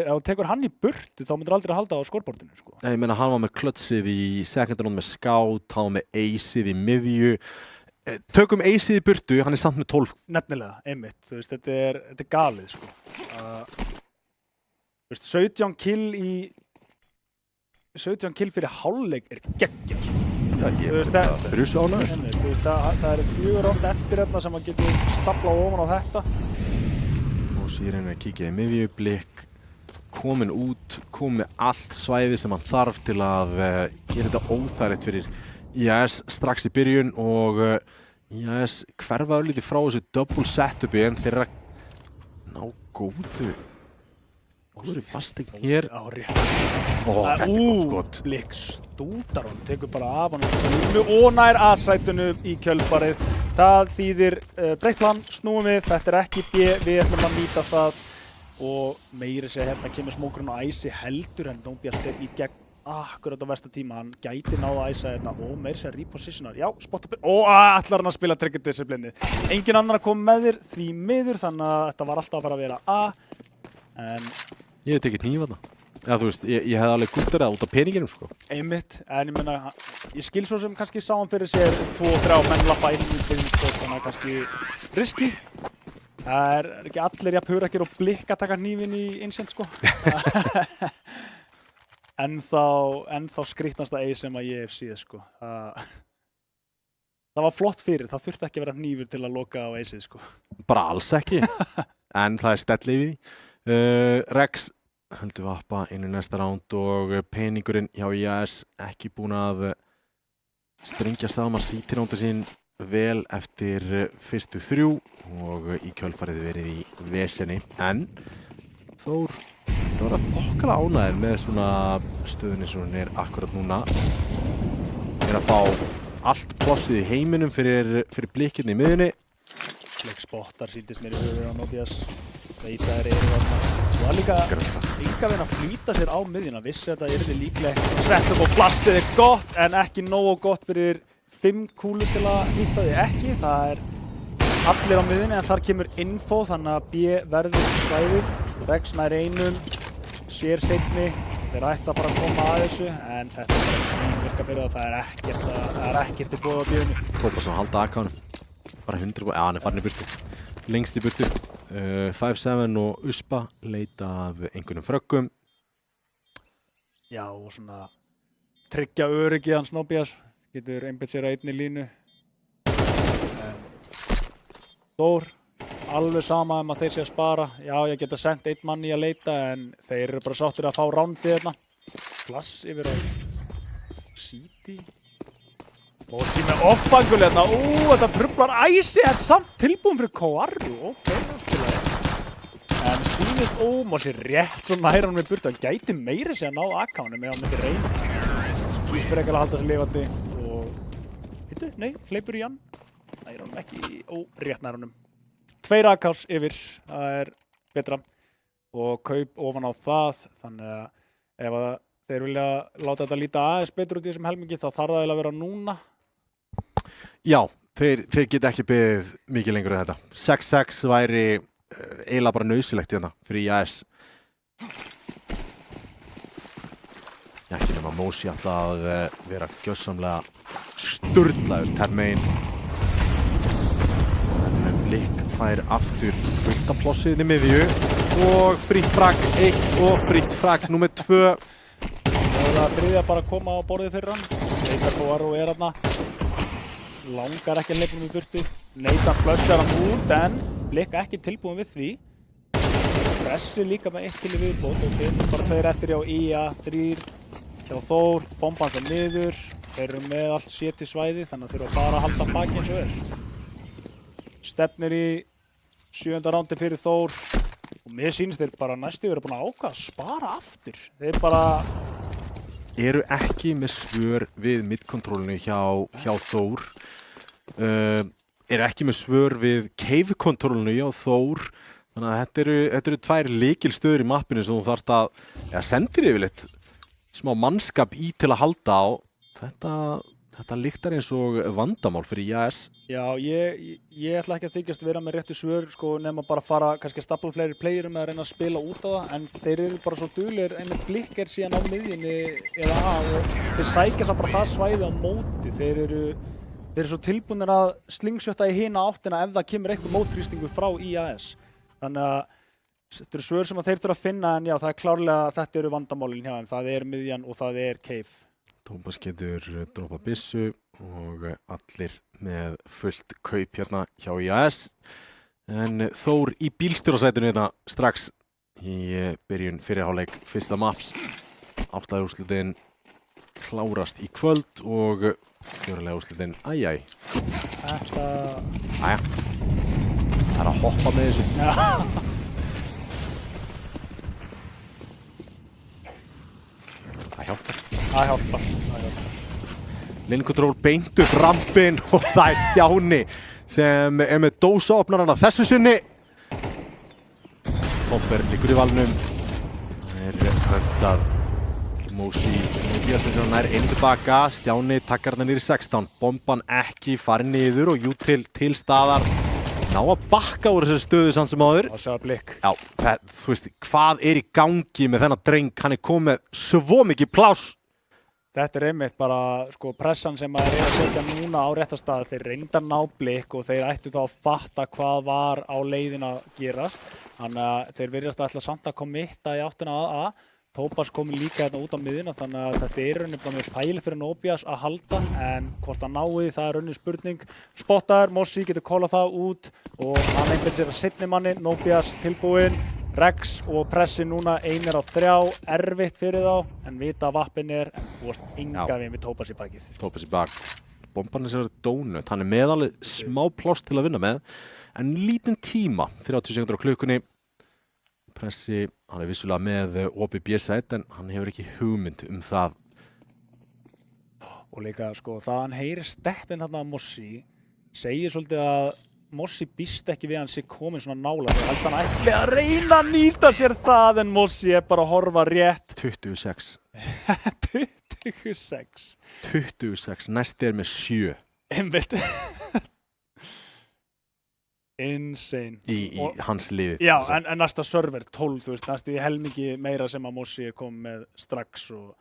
þú tekur hann í burtu þá myndir aldrei halda á skorbortinu, sko. Ég meina, hann var með klötsið í secondrún með scout, hann var með aceið í miðju. Tökum aceið í burtu, hann samt með 12. Nefnilega, einmitt. Þú veist, þetta er galið, sko. Þú veist, 17 kill fyrir hálfleik geggjað, sko. Já, ég byrjus ánægður. Það eru 4 ránd eftir hérna sem maður getur staplað ofan á þetta. Og svo ég reyna að kíkja í miðju, Blik komin út, komið allt svæði sem hann þarf til að gera þetta óþægilegt fyrir IAS strax í byrjun og IAS hverfa lítið frá þessu double setupi en þeir eru að ná góðu fastegn hér. Á rétt. Þetta er góð skot. Blik stútar hann, tekur bara af hann og nær A-sætunu í kjölfarið. Það þýðir breytt plan, snúum við, þetta er ekki B, við ætlum að nýta það og meiri segja hérna kemur smókurinn og æsi heldur en Nóbjartur í gegn akkurat á versta tíma, hann gæti náða að æsa hérna og meiri segja repositionar, já, spot up og ætlar hann að spila trigger discipline. Engin annar að koma með þér því miður þannig að þetta var alltaf að fara að vera A en ég hef tekið hníf þarna. Já, þú veist, ég hef alveg guttar það út af peninginum sko. Einmitt, en ég meina, ég skil svo sem kannski sá hann fyrir sér 2-3 menn lappa inn í byrjun þannig að kannski riski. Það er ekki allir jafn hugrakkir og Blik að taka hnífinn í Ancient sko. Ennþá skrýtnasta eið sem að ég hef séð sko. Það var flott fyrir, það þurfti ekki að vera hnífur til að loka á eisið sko. Bara alls ekki, en það er stelli í því. Rex heldur vappa inn í næsta ránd og peningurinn hjá IAS ekki búinn að stringja saman sítiránda sín vel eftir fyrstu 3 og í kjölfarið verið í vesenni en Þór þetta var að þokkala ánægðir með svona stöðunni sem hún er akkurat núna að fá allt plossið í heiminum fyrir Blikinn í miðjunni. Blik spottar síndist mér í höfuð á Nóbías veit að þeir eru þarna og það líka enga veginn að flýta sér á miðjuna vissi að þetta yrði líklegt sett upp og plastið er gott en ekki nógu gott fyrir 5 kúlur til að hitta þig ekki, það er allir á miðjunni en þar kemur info þannig að B verður svæðið, Rex nær einum, sér seinni, þeir ætti að bara koma að þessu en þetta er bara virka fyrir það er ekkert í boði á bíðunni. Tópason halda AK-num, bara 100, já hann er farin í burtu, lengst í burtu, 5-7 og Uspa leita af einhvernum fröggum. Já og svona tryggja öryggi hans Nóbías. Getur einbeitt sér að einni línu. Þór, alveg sama að þeir sé að spara. Já, ég geta sendt einn mann í að leita en þeir eru bara sáttir að fá rándið hérna. Klass yfir á City. Móti með off-angul hérna. Þetta trublar æsi er samt tilbúin fyrir Koarru. Ok, það spilaði. En sýnist Mósi rétt svo nær hann með burtu. Hann gæti meiri sig að ná AK-num ef hann myndi reyna. Því sprekal að halda sér lifandi. Nei, hleypur í hann. Það er hann ekki rétt nær honum. 2 AKs yfir, það er betra. Og kaup ofan á það, þannig að ef þeir vilja láta þetta líta aðeins betur út í þessum helmingi, þá þarf það að vera núna. Já, þeir geta ekki beðið mikið lengur en þetta. 6-6 væri eiginlega bara nauðsynlegt hérna fyrir IAS. Já, ekki nema Mósi alltaf að vera gjörsamlega sturlaður Termain en Blik fær aftur kvöltaplossið í miðju og frítt frag 1 og frítt frag nummer 2 og það þriðja bara að koma á borðið fyrir hann Neita Koarru er þarna langar ekki að hleypa í burtu Neita flöskar hann út en Blik ekki tilbúin við því Pressi líka með 1 til í viðbót og bara 2 eftir hjá IA 3 hjá Þór, bomban það niður Þeir eru með allt sétt í svæði þannig að þeir eru bara að halda baki eins og er. Stefnir í 7. rándi fyrir Þór og mér sýnist þeir bara næstu eru búin að ákveða að spara aftur. Þeir bara eru ekki með svör við mid-controlinu hjá Þór. Eru ekki með svör við cave-controlinu hjá Þór. Þannig að þetta eru 2 lykilstöður í mappinu sem þú þarft að sendir yfirleitt smá mannskap í til að halda á. Þetta lyktar eins og vandamál fyrir IAS. Já, ég ætla ekki að þykjast vera með réttu svör sko, nema bara fara kannski að stapla fleiri playerum með að reyna að spila út á það en þeir eru bara svo duglegir en Blik er síðan á miðjunni eða að og þeir sækja það bara það svæði á móti. Þeir eru svo tilbúinir að slingsjötta í hina áttina ef það kemur eitthvað mótþrýstingur frá IAS. Þannig að þetta eru svör sem þeir þurfa að finna en já, það er klárlega að þetta eru vandamálin hjá þeim. Það er miðjan og það er cave. Tómas getur droppað byssu og allir með fullt kaup hérna hjá IAS. En Þór í bílstjórasætinu hérna strax í byrjun fyrri hálfleik fyrsta maps. 8. úrslitin klárast í kvöld og 4. úrslitin æjæ. Æja. Það að hoppa með þessu. Það hjálpar. Linnkontról beint upp rampinn og það Stjáni sem með dósaopnarana þessu sinni. Topper liggur í valnum. Það höndað Mosi Bíasvinsson nær inn tilbaka. Stjáni takkar hann niður í 16. Bomban ekki farin niður og Jútil til staðar. Ná að bakka úr þessu stöðu samt sem áður. Það sjá blikk. Já, þú veist, hvað í gangi með þennan dreng? Hann komið með svo mikið pláss. Þetta einmitt bara pressan sem að setja núna á rétta stað. Þeir reyndar ná blikk og þeir ættu þá að fatta hvað var á leiðin að gerast. Þannig að þeir virðast ætla samt að kommitta í áttina að Tópas komi líka hérna út á miðjuna, þannig að þetta rauninni bara með þægilegt fyrir Nóbías að halda, en hvort hann náði það rauninni spurning. Spottaður, Mossi getur kólað það út og hann einbeitir sér að seinni manni, Nóbías tilbúinn. Rex og pressi núna 1 á 3, erfitt fyrir þá, en vita að vappin og enga við með Tópas í bakið. Tópas í bak. Bomban er donut, hann með alveg smá pláss til að vinna með, en lítinn tíma, 30 sekúndur á klukkunni. Pressi, hann vissulega með opið B-sæt, en hann hefur ekki hugmynd það. Og líka, það hann heyrir steppinn þarna að Mossi, segir svolítið að Mossi býst ekki við hann sé komin svona nála. Ég held hann ætli að reyna að nýta sér það, en Mossi bara að horfa rétt. 26. 26. 26, næst með 7. Einmitt. Insane. Í hans liði. Já, en næsta server 12, þú veist, næstu í helmingi meira sem að Mossi kom með strax og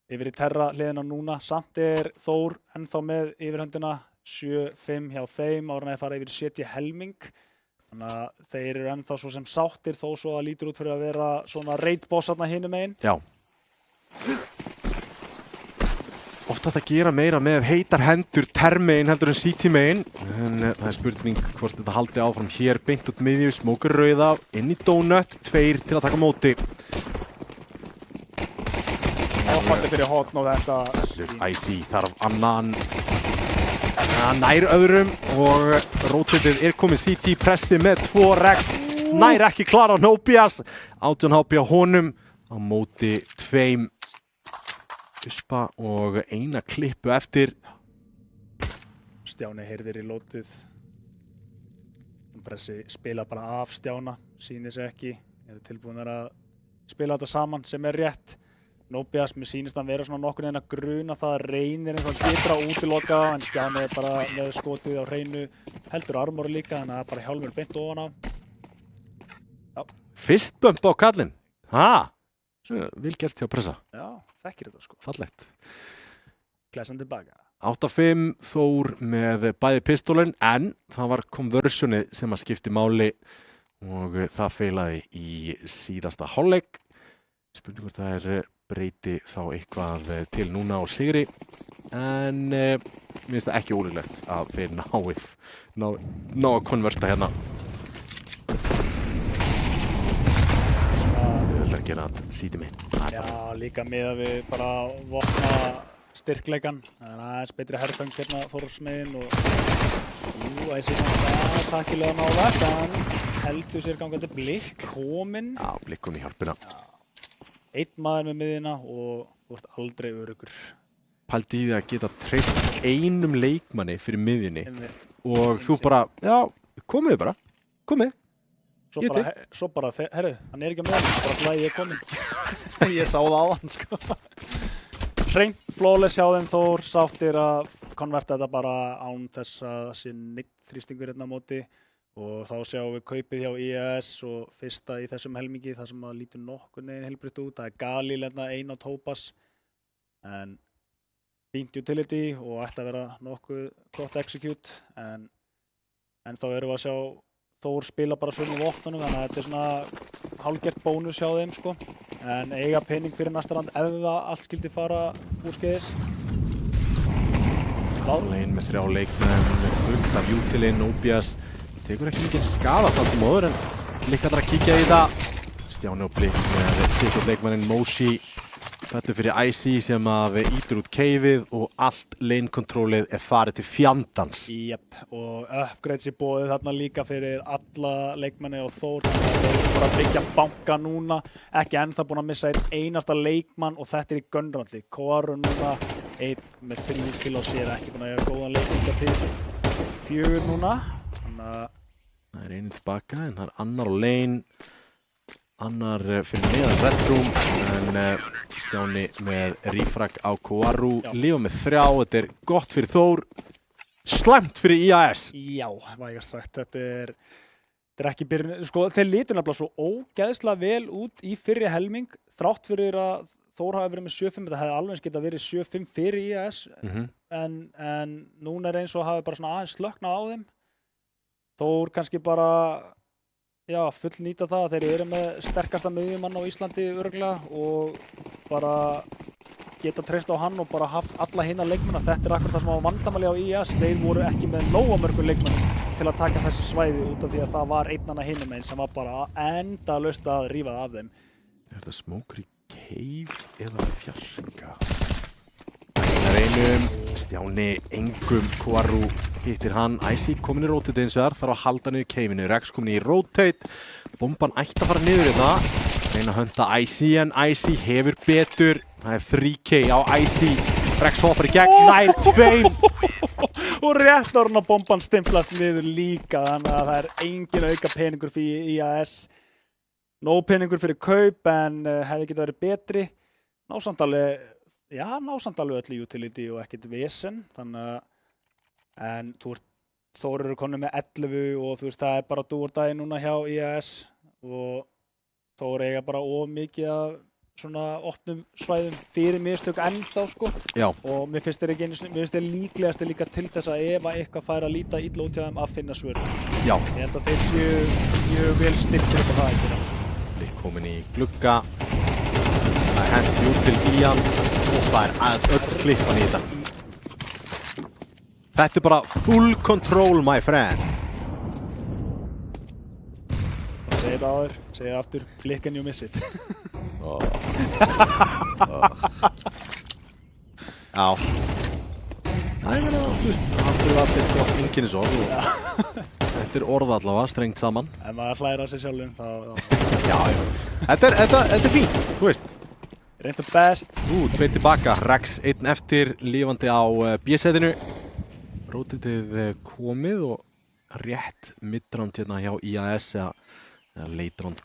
yfir í Terra hliðina núna. Samt Þór ennþá með yfirhöndina, 7-5 hjá þeim, ára að fara yfir 70 helming. Þannig að þeir eru ennþá svo sem sáttir, þó svo að lítur út fyrir að vera svona raid-boss þarna hinum megin. Já. Oft að það gera meira með heitar hendur termegin heldur en CT-megin, en það spurning hvort þetta haldi áfram hér beint út miðju, smókur rauða inn í donut, 2 til að taka móti. Áfaldi fyrir hotn og þetta. Icy þarf annan, nær öðrum og rótitið komið CT pressi með 2 Rex, nær ekki klara Nóbías, 18 HP á honum, á móti 2. Uspa og eina klippu eftir. Stjáni heyrðir í lótið. Pressi spila bara af Stjána, sýnir sig ekki. Tilbúinir að spila þetta saman sem rétt. Nóbías, mér sýnist hann vera svona nokkurn veginn að gruna það reynir eins og hann getur að útiloka, en Stjáni bara með skotið á hreinu. Heldur armóri líka, þannig að bara hjálmur beint ofan á. Já. Fyrst bump á kallinn. Vil gert hjá pressa. Já, þekkir þetta Fallegt. Glæsan tilbaka. 8-5 Þór með bæði pistólinn, en það var conversionið sem að skipti máli og það feilaði í síðasta hálfleik. Spurning hvort það breyti þá eitthvað til núna á sigri, en mér finnst það ekki ólíklegt að þeir ná að konverta hérna. Að gera síti minn. Já, líka með að við bara vopna styrkleikan. Það aðeins betri herfeng hérna Þórsmegin og þessi svona takkilega nálægt, en heldur sér gangandi blikk kominn. Já, blikkum í hjálpina. Einn maður með miðina og þú ert aldrei öruggur. Pældi í því að geta treyst einum leikmanni fyrir miðjunni og þú bara, já, komið bara, komið. Svo bara, herru, hann ekki með hann, bara slæði ég komin. Ég sá það á hann, Hreint flawless hjá þeim Þór, sáttir að konverta þetta bara án þess að það sé neitt þrýstingur hérna á móti. Og þá sjáum við kaupið hjá IAS og fyrsta í þessum helmingi, þar sem að lítur nokkurn veginn heilbrigt út. Það Galil hérna 1 á Tópas, en fínt utility og ætti að vera nokkuð gott execute, en þá erum við að sjá Þór spila bara svona í vopnunum, þannig að þetta svona hálfgert bónus hjá þeim, en eiga pening fyrir næsta rand ef það allt skildi fara úrskeiðis. Legin með 3 leikmenn, fullt af utilinn, Obias tekur ekki mikið skada samt sem áður en Blikk ætlar að kíkja í það. Stjáni og Blikk með sitt leikmanninn Moshi fellur fyrir Icy sem að ítur út keifið og allt lane-kontrólið farið til fjandans. Jep, og upgrades í boðið þarna líka fyrir alla leikmenni og Þór. Þeir eru bara að byggja banka núna, ekki ennþá búin að missa einn einasta leikmann og þetta í gunrandi. Koaru núna, einn með 3 kill á sér, ekki búin að eiga góðan leikmanga til 4 núna. Þannig að það einu tilbaka en það annar á lane. Annar fyrir neðan Red Room, en Stjáni með refrag á Koaru, Lífa með 3, þetta gott fyrir Þór, slæmt fyrir IAS. Já, vægast sagt, þetta er ekki byrjun, sko þeir litu nefnilega svo ógeðslega vel út í fyrri helming, þrátt fyrir að Þór hafi verið með 7-5, þetta hefði alveg getað verið 7-5 fyrir IAS, en núna eins og hafi bara svona aðeins slöknað á þeim. Þór kannski bara fullnýta það að þeir eru með sterkasta miðjumann á Íslandi örugglega og bara geta treyst á hann og bara haft alla hina leikmenn. Þetta akkurat það sem var vandamáli á IAS, þeir voru ekki með nógu mörgum leikmenn til að taka þessi svæði út af því að það var einnanna hinum einn sem var bara endalaust að rífa það af þeim. Er þetta smókur í cave eða fjarka? Það einum, Stjáni engum, Koaru hittir hann, Icy komin í rotate eins og þarf að halda niður caveinu, Rex komin í rotate, bomban ætti að fara niður hérna, reyna að hönda Icy en Icy hefur betur, það er 3K á Icy, Rex hoppar í gegn, nær 2 og rétt áður að bomban stimplast niður líka, þannig að það er engin auka peningur fyrir IAS, nóg peningur fyrir kaup en hefði getað verið betri, ná samt alveg öllu utility og ekkert vesen, þannig að en Þór eru konur með 11 og þú veist það er bara dúordagi núna hjá IAS og Þór eiga bara of mikið af svona opnum svæðum fyrir mistök ennþá sko. Já. Og mér finnst þeir líklegast líka til þess að ef eitthvað fær að líta illa út hjá þeim að finna svör. Já. Ég held að þeir séu mjög vel styrktir upp á það ekki. Blikk komin í glugga, það er hent út til Ían og það er öll klippan í þetta. Þetta er bara full control, my friend. Segð það áður, segð það aftur, flick and you miss it. Já. Það er alveg gott einkennisorð og þetta er orð allavega, strengt saman. Ef maður hlæra á sig sjálfum þá... Já. Þetta er fínt, þú veist. Reynda best. 2 tilbaka, Rex 1 eftir, lifandi á B-setinu. Rótitið komið og rétt midround hérna hjá IAS eða late round.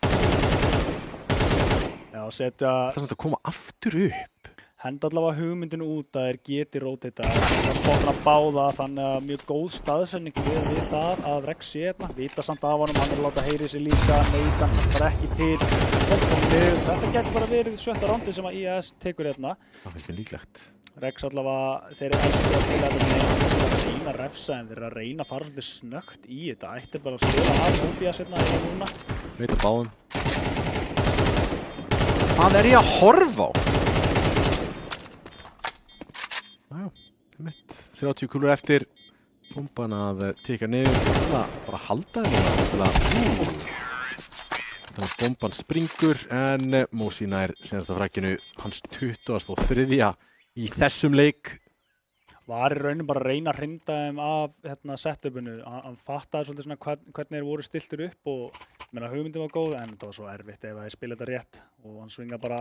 Já, setja... Það er samt að koma aftur upp. Henda allavega hugmyndinu út að þeir geti rótita. Það er spotna báða, þannig að mjög góð staðsending við það að Rex sé hérna. Vita samt af honum, hann er að láta heyri sig líka, neitan, hann bara ekki til. Þetta getur bara verið 7. roundið sem að IAS tekur hérna. Það finnst mér líklegt. Rex allavega, þeir eru ekki að spila þetta með að reyna að refsa en þeir eru að reyna að fara svolítið snöggt í þetta. Ættir bara að spila af Obias hérna eða núna. Veita báðum. Hvað er ég að horfa á? Nájá, 30 kúlur eftir. Bomban að teka niður. Bara halda þeim. Þannig að bomban springur en Moshi nær senasta frakkinu hans 23. í þessum leik. Var í rauninu bara að reyna að hrinda þeim af setupinu. Hann fattaði svolítið svona hvernig þeir voru stiltir upp og hugmyndin var góð en það var svo erfitt ef þeir spila þetta rétt og hann svinga bara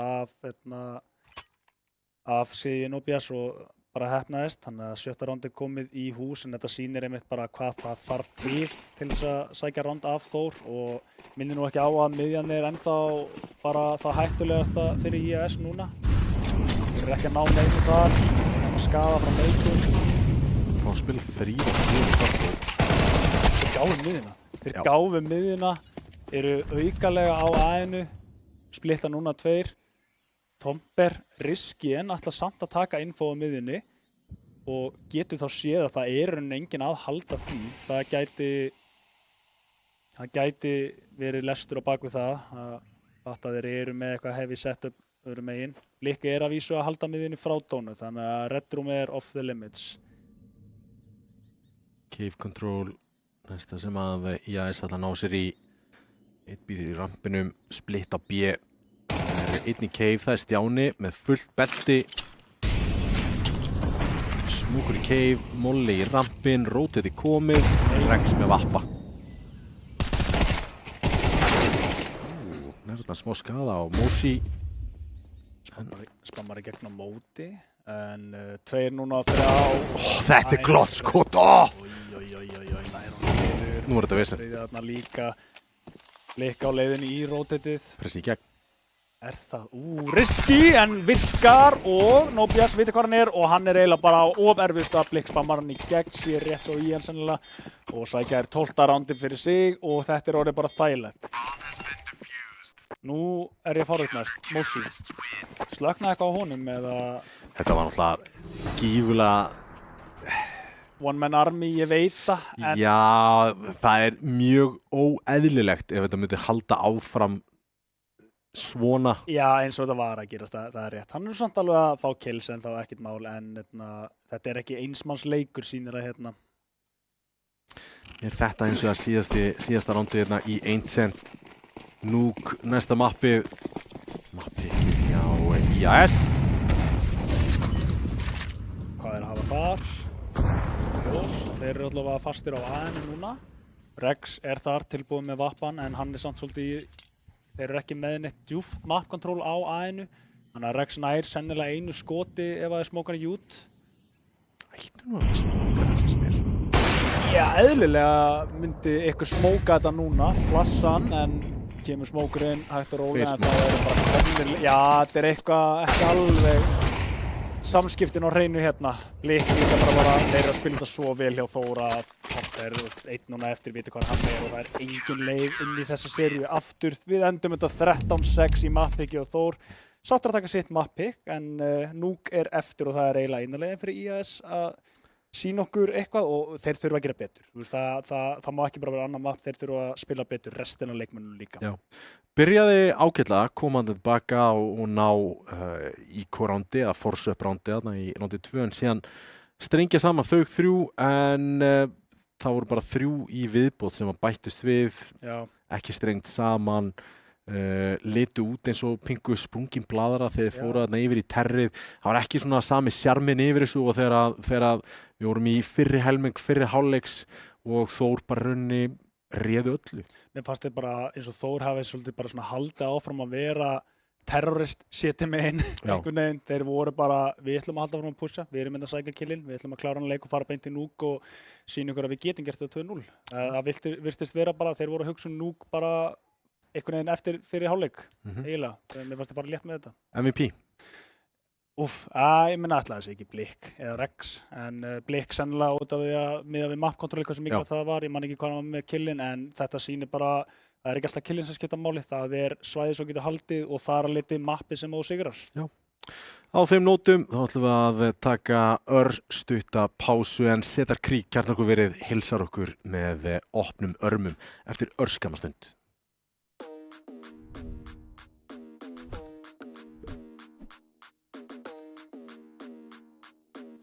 af sig Obias og bara heppnaðist. Þannig að 7. round komið í hús en þetta sýnir einmitt bara hvað það þarf til þess að sækja round af Þór og minnir nú ekki á að miðjan er ennþá bara það hættulegasta fyrir IAS núna. Þeir eru ekki að ná neinu þar, að skaða frá meikum. Frá spil 3. Þeir gáfu miðjuna. Þeir gáfu miðjuna, eru aukalega á A-inu, splitta núna 2. Tomber riski en ætla samt að taka info á miðjunni og getur þá séð að það er enginn að halda því. Það gæti verið lestur á bak við það. fatt að þeir eru með eitthvað heavy setup öðrum megin. Blikk að vísu að halda miðjunni frá Dónu, þannig að Red Room off the limits. Cave Control, næsta sem að IAS ætla að ná sér í. Eitt býður í rampinum, splitt á B. Það einn í Cave, það Stjáni með fullt belti. Smúkur í Cave, Molli í rampin, Rótið í komið, Rex með vappa. Nefndan smá skaða á Mosi. Spammar í gegn á móti, en tveir núna fyrir á... Þetta glott skot! Nú þetta vissin. Þarna líka á leiðinni í rótetið. Pressi í gegn. Það? Risky, en virkar og Nobias viti hvað hann og hann eiginlega bara of erfiðust að Blikk spammar hann í gegn, sér rétt svo í hann sennilega og sækja 12. rándið fyrir sig og þetta orðið bara þægilegt. Nú ég að fara upp næst, Mosi. Slöknaði eitthvað á honum eða... Þetta var náttúrulega gífurlega... One man army, ég veit það. En... Já, það mjög óeðlilegt ef þetta myndi halda áfram svona. Já, eins og þetta var að gerast, það rétt. Hann samt alveg að fá kills en þá ekkert mál, en þetta ekki einsmanns leikur sýnir að Þetta eins og að síðasta rándi í Ancient. Nuke, næsta mappi, já, IAS. Hvað að hafa þar? Þeir eru allavega fastir á A-inu núna. Rex þar tilbúið með vappan en hann samt svolítið þeir eru ekki með neitt djúpt map control á A-inu. Þannig að Rex nær sennilega einu skoti ef það smókar ekki út. Ættu nú að smóka þessi spil. Já, eðlilega myndi ykkur smóka þetta núna, flassan, en kemur smókurinn hægt og rólega en það bara hvernig, já, þetta eitthvað ekki alveg samskiptin á hreinu Blikk líka bara þeir að spila þetta svo vel hjá Þóra það einn núna eftir viti hvað hann og það engin leið inn í þessa seríu aftur við endum þetta 13-6 í mappiki og Þór sáttur að taka sitt mappik en Nuke eftir og það eiginlega innanlega fyrir IAS að sína okkur eitthvað og þeir þurfa að gera betur. Það má ekki bara vera annar mapp, þeir þurfa að spila betur restina af leikmönnum líka. Já. Byrjaði ágætlega, komandi tilbaka og ná í rándi, að force up rándi þarna í rándi 2 en síðan strengja saman þau 3 en það voru bara 3 í viðbót sem bættust við, ekki strengt saman. Litu út eins og pingu sprungin bladra þegar þeir fóru þarna yfir í terrið það var ekki svona sami sjarmin yfir þessu og þegar við vorum í fyrri helming, fyrri hálfleiks og Þór bara raunni réðu öllu. Mér fannst þeir bara eins og Þór hafi svolítið bara svona haldið áfram að vera terrorist séti megin einhvern veginn, þeir voru bara við ætlum að halda áfram að pusha, við erum að sækja killinn við ætlum að klára hann leik og fara beint í Nuke og sýna ykkur að við getum gert þetta 2-0 það virtist vera bara, þeir voru að hugsa Nuke bara einhvern veginn eftir fyrir hálfleik eiginlega, mér fannst það bara létt með þetta. MVP? Ég minna ætlaði þessi ekki Blikk eða Rex, en Blikk sennilega út af því að miða við map control hvað sem mikilvægt það var, ég man ekki hvað hann var með killinn en þetta sýnir bara, það ekki alltaf killinn sem skipta máli, það svæði svo getur haldið og það að liti mappi sem þú sigrar. Já. Á þeim nótum þá ætlum við að taka örstutta pásu en Setar Krík Kjarnorku verið heilsar okkur með opnum örmum eftir örskamma stund.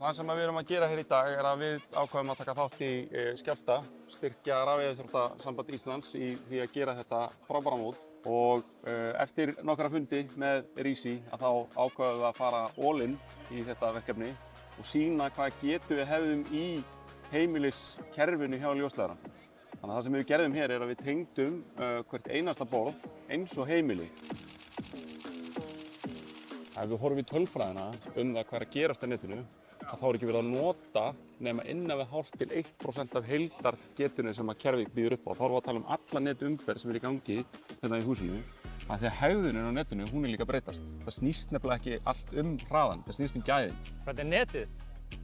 Það sem við erum að gera hér í dag að við ákveðum að taka þátt í Skjálfta, styrkja Rafveiðiþróttasamband Íslands í því að gera þetta frábæra mót og eftir nokkra fundi með Rísi að þá ákveðum við að fara all-in í þetta verkefni og sýna hvað getu við hefðum í heimiliskerfinu hjá ljósleiðarann. Þannig að það sem við gerðum hér að við tengdum hvert einasta borð eins og heimili. Ef við horfum í tölfræðina það hvað að gerast á netinu að þá ekki verið að nota nema innan við 0,5–1% af heildargetunni sem að kerfið býður upp á. Þá erum við að tala alla netumferð sem í gangi hérna í húsinu. Því að hegðunin á netinu, hún líka breytast. Það snýst nefnilega ekki allt hraðan, það snýst gæðin. Hvernig netið?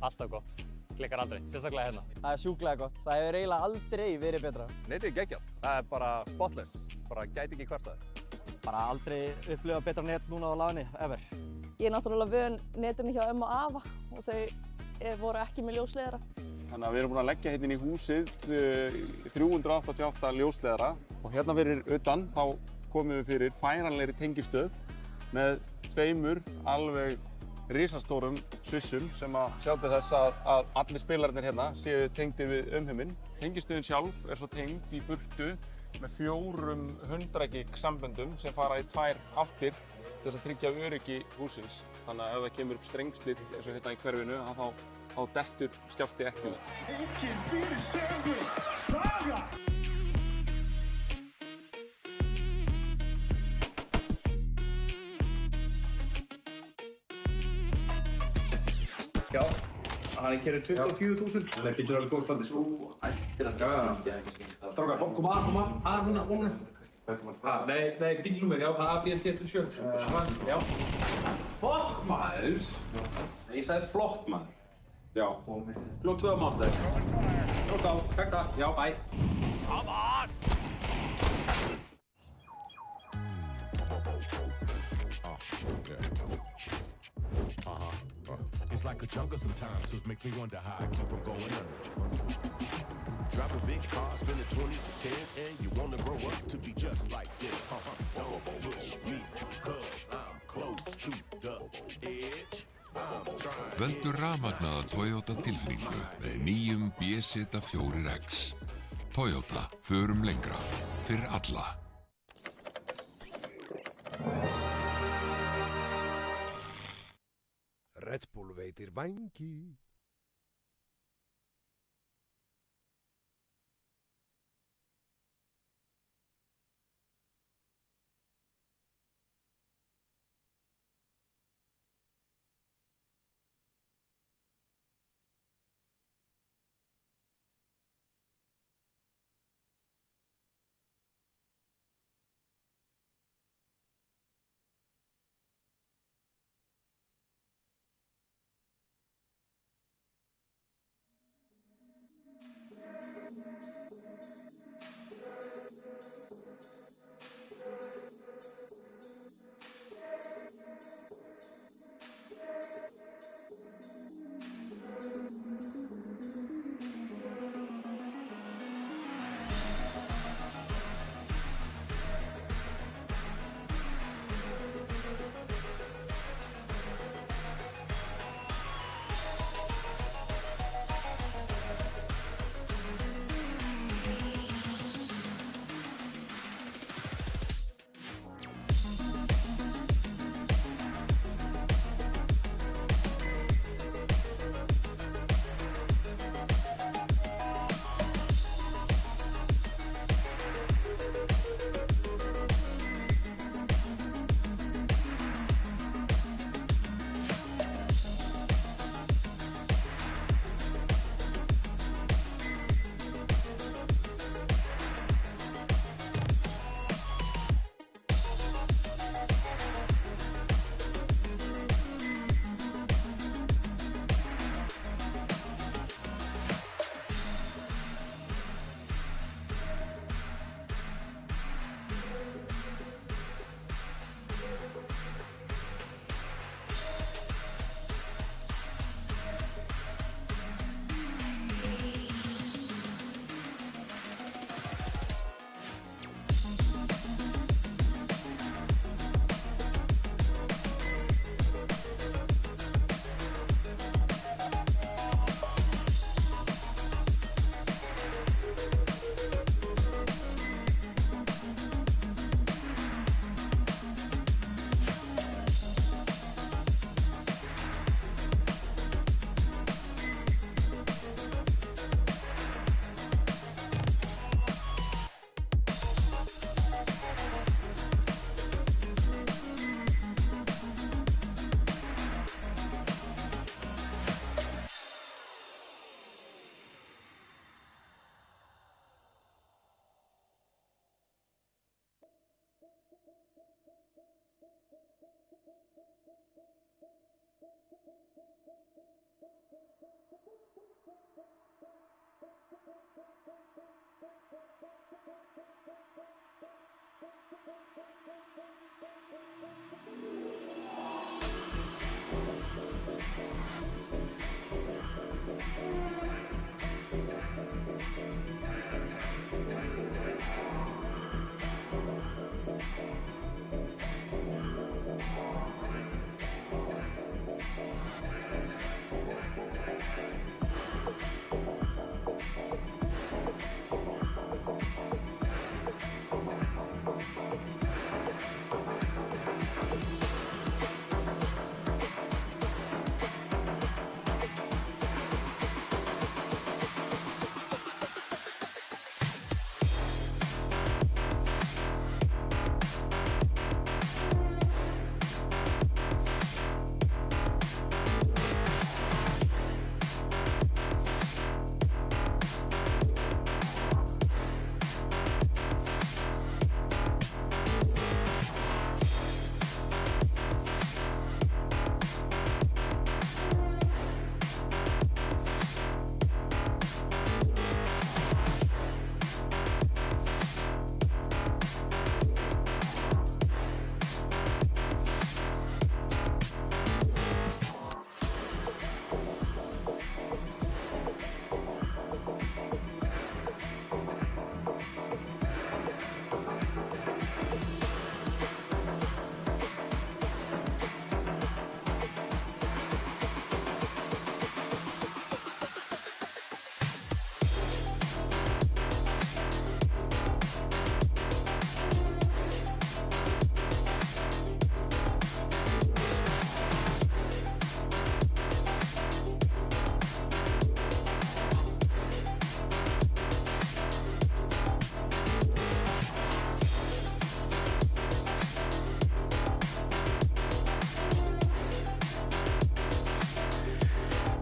Alltaf gott. Klikkar aldrei, sérstaklega hérna. Það sjúklega gott. Það hefur eiginlega aldrei verið betra. Netið geggjað. Það bara spotless. Bara gæti ekki kvartað. Bara aldrei upplifa betra net núna á láni, ever. Ég náttúrulega vön netinu hjá og afa og þau voru ekki með ljósleiðara. Þannig að við erum búin að leggja hérna í húsið 388 ljósleiðara og hérna fyrir utan þá komum við fyrir færanlegri tengistöð með tveimur alveg risastórum svissum sem að sjá til þess að allir spilararnir hérna séu tengdir við umheiminn. Tengistöðin sjálf er svo tengd í burtu með 400 gig samböndum sem fara í 2 áttir til þess að tryggja öryggi hússins. Þannig að ef það kemur upp strengslit eins og hérna í hverfinu þá dettur skjálfti ekki út. Já, hann kerir 24.000. Það getur alveg góð standi. Svo ættir að draga hann ekki. Strákar, koma, núna. Nei, bílnúmer, já, það er BLT27. Já. Flott, maður. Ég sagði flott, maður. Já. Klokk 2 á mánudag. Klokk á, takk það. Já, bye. Come on! It's like a jungle sometimes, so it makes me wonder how I keep from going under. Drive a big car, spend the 20s and 10s, and you wanna grow up to be just like this. Don't push me, cause I'm close to the edge. Völdu rafmagnaða Toyota tilfinningu með nýjum BZ4X. Toyota, förum lengra, fyrir alla. Red Bull veitir vængi.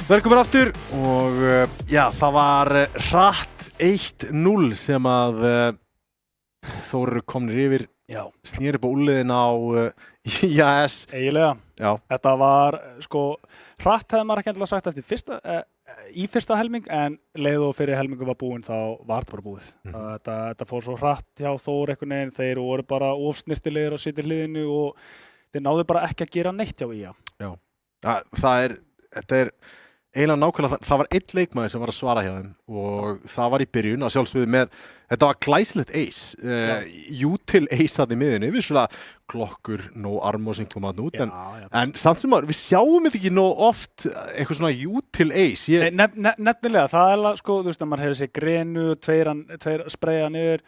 Velkomin aftur og já, það var hratt 1-0 sem að Þór eru komnir yfir, snýri upp á úliðin á IAS. Eiginlega. Já. Þetta var, hratt hefði maður ekki endilega sagt eftir í fyrsta helming, en leið og fyrir helmingu var búinn, þá var þetta bara búið. Þetta fór svo hratt hjá Þór einhvern veginn, þeir voru bara of snirtilegir á sitt hliðinu og þeir náðu bara ekki að gera neitt hjá IA. Já, þetta er eiginlega nákvæmlega, það var einn leikmaður sem var að svara hjá þeim og það var í byrjun að sjálfsögðu með, þetta var glæsilegt ace, util ace hann í miðunni, vissulega klokkur, no arm og sem kom að nút, en samt sem við sjáum þetta ekki nóg oft eitthvað svona util ace. Nefnilega, það er þú veist að maður hefur sér grenu, tveir spreyja niður,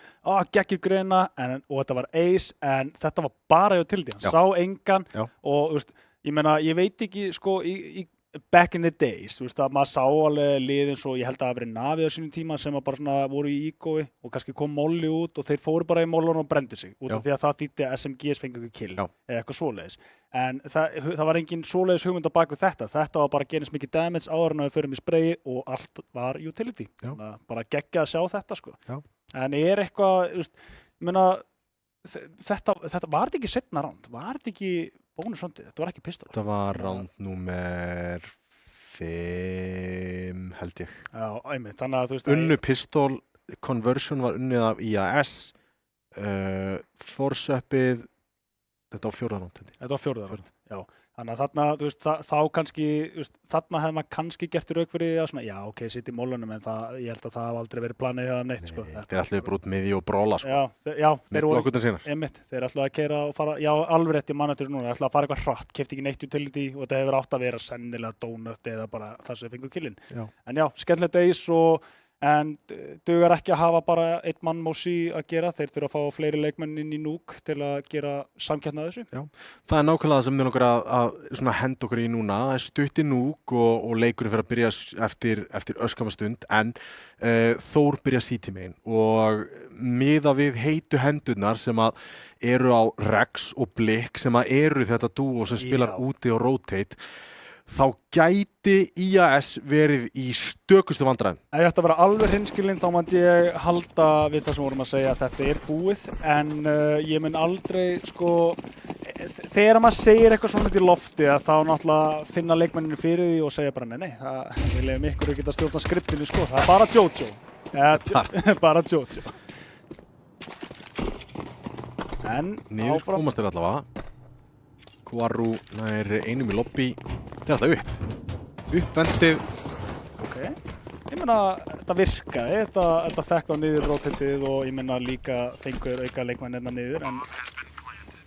geggjur grena, og þetta var ace, en þetta var bara utility, hann sá engan og þú veist, ég veit ekki back in the days, þú veist að maður sá alveg liðin svo, ég held að það hafi verið Navi á sínum tíma sem bara svona voru í ígói og kannski kom Molly út og þeir fóru bara í Mollon og brendu sig út af því að það þýtti að SMGs fengi ekki kill eða eitthvað svoleiðis, en það var engin svoleiðis hugmynd á baku þetta var bara að gera mikið damage áður en að við förum í sprayið og allt var utility, bara geggja að sjá þetta en eitthvað, þú veist, þetta var þetta ekki seinna round, var þetta ekki bónusrondið, þetta var ekki pistol. Þetta var round númer 5 held ég. Já, einmitt, þannig að þú veist Unnu pistol conversion var unnið af IAS, force-uppið, þetta var 4. round. Þetta var 4. round, já. Þannig að þarna, þú veist, þá kannski, þarna hefði maður kannski gert rauk fyrir að svona, já, ok, sitt í Mollunum, en ég held að það hafa aldrei verið planið hjá neitt, Þeir ætluðu bara út miðju og bróla, Já, þeir voru, einmitt, þeir ætluðu að keyra og fara, já, alveg rétt í mannatur núna, þeir ætluðu að fara eitthvað hratt, keypti ekki neitt utility og þetta hefur átt að vera sennilega donut eða bara það sem fengur killinn. En já, skemmtilegt ace en dugar ekki að hafa bara einn mann Mosi að gera, þeir þurfa að fá fleiri leikmenn inn í núk til að gera samkeppni að þessu. Já, það nákvæmlega sem við langar að henda okkur í núna, það stutt í núk og leikurinn fyrir að byrja eftir örskamma stund, en Þór byrja sítímegin og miða við heitu hendurnar sem að eru á Rex og Blikk sem að eru þetta dúo sem spilar úti og rotate, þá gæti IAS verið í stökustu vandræðum. Ef ég ætti að vera alveg hreinskilinn þá mætti ég halda við það sem vorum að segja að þetta er búið, en ég mun aldrei, þegar maður segir eitthvað svona í lofti að þá náttúrulega finna leikmenninu fyrir því og segja bara nei, það viljum ykkur geta stjórna skriptinu, það er bara Jojo. Bara Jojo. En niður komast þeir allavega. Kvaru nær einum í lobby. Þeir alltaf uppvendið. Ok, ég meina þetta virkaði, þetta fekk á niður rotatið og ég meina líka fengur auka leikmenn niður, en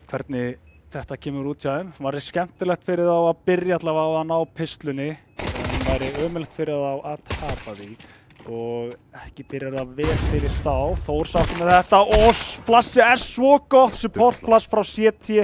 hvernig þetta kemur út hjá þeim. Það væri skemmtilegt fyrir þá að byrja allavega á að ná pislunni, en það væri ömurlegt fyrir þá að tapa því og ekki byrjar það vel fyrir þá. Þór sátt með þetta og flassi er svo gott, support flash frá CT,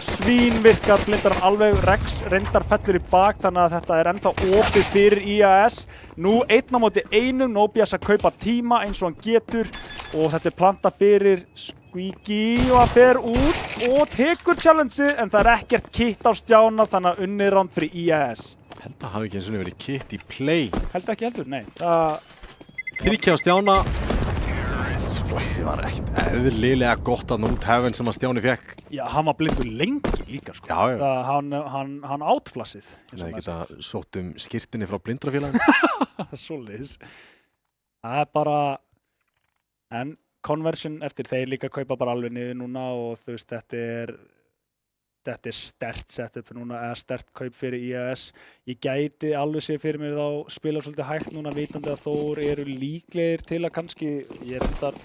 svínvirkar, blindar hann alveg, Rex reyndar fellur í bak, þannig að þetta er ennþá opið fyrir IAS. Nú 1-1, Nobias að kaupa tíma eins og hann getur og þetta er planta fyrir Squeaky og hann fer út og tekur challengeið, en það er ekkert kitt á Stjána, þannig að unnið round fyrir IAS. Held að hafi ekki eins og verið kitt í play. Held ekki heldur, nei. Þrykja á Stjána. Flassi var ekkert eðlilega gott að Note Heaven sem að Stjáni fekk. Já, hann var blindur lengi líka, Já. Hann átt flassið. Nei, geta sótt skyrtinni frá blindrafélaginu. Svoleiðis. Það er bara, en conversion eftir þeir líka kaupa bara alveg niður núna og þú veist, þetta er sterkt setup fyrir núna, eða sterkt kaup fyrir IAS. Ég gæti alveg séð fyrir mér þá spila svolítið hægt núna, vitandi að Þór eru líklegir til að kannski, ég reyndar,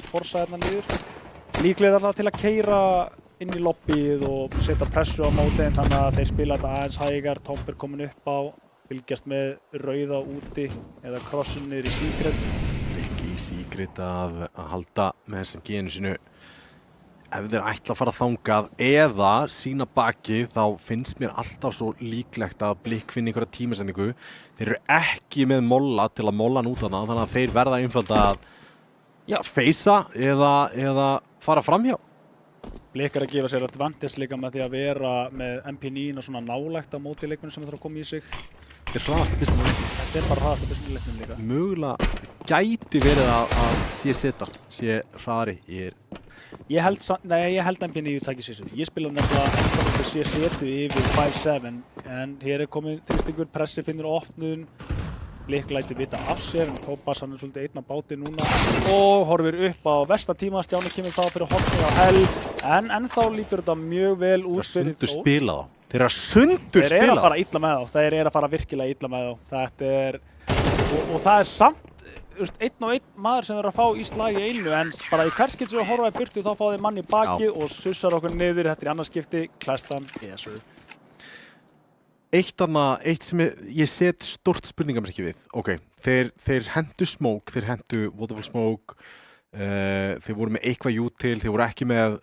forsa hérna niður. Líklegir alltaf til að keyra inn í lobbyið og setja pressu á mótið, þannig að þeir spila þetta aðeins hægar. Tomp er komin upp á, fylgjast með rauða úti eða crossin niður í Secret. Ekki í Secret að halda með þessum genu sinu. Ef þeir ætla að fara þangað eða sína baki, þá finnst mér alltaf svo líklegt að Blikk finni einhverja tímasendingu. Þeir eru ekki með molla til að molla hann út af það, þannig að þeir verða einfalda að feysa eða fara framhjá. Blikk er að gefa sér advantage líka með því að vera með MP9 og svona nálægt á móti leikmennu sem þarf að koma í sig. Þetta hraðasta byssan í leiknum. Þetta bara hraðasta byssan í leiknum líka. Mögulega gæti verið að sé hraðari. Ég held MP9 takir sér. Ég spila nefnilega sé yfir 5-7 en hér komið þrýstingur, pressi finnur opnun. Blik lætur vita af sér en Tópas hann svolítið einn á báti núna og horfir upp á versta tíma. Stjáni kemur þá fyrir hornið á hell en ennþá lítur þetta mjög vel út fyrir Þór. Spila þá. Þeir eru að sundur spila þá. Þeir eru að fara illa með þá. Þeir eru að fara virkilega illa með þá. Þetta og það samt einn og einn maður sem eru að fá í slagi einu en bara í hvert skipti sem við horfa í burtu þá fá þeir mann í baki og sussar okkur niður. Þetta annars skipti. Klestan, Jesu. Eitt sem ég set stort spurningamerki við. Ok, þeir hendu smoke, þeir hendu waterfall smoke, þeir voru með eitthvað util, þeir voru ekki með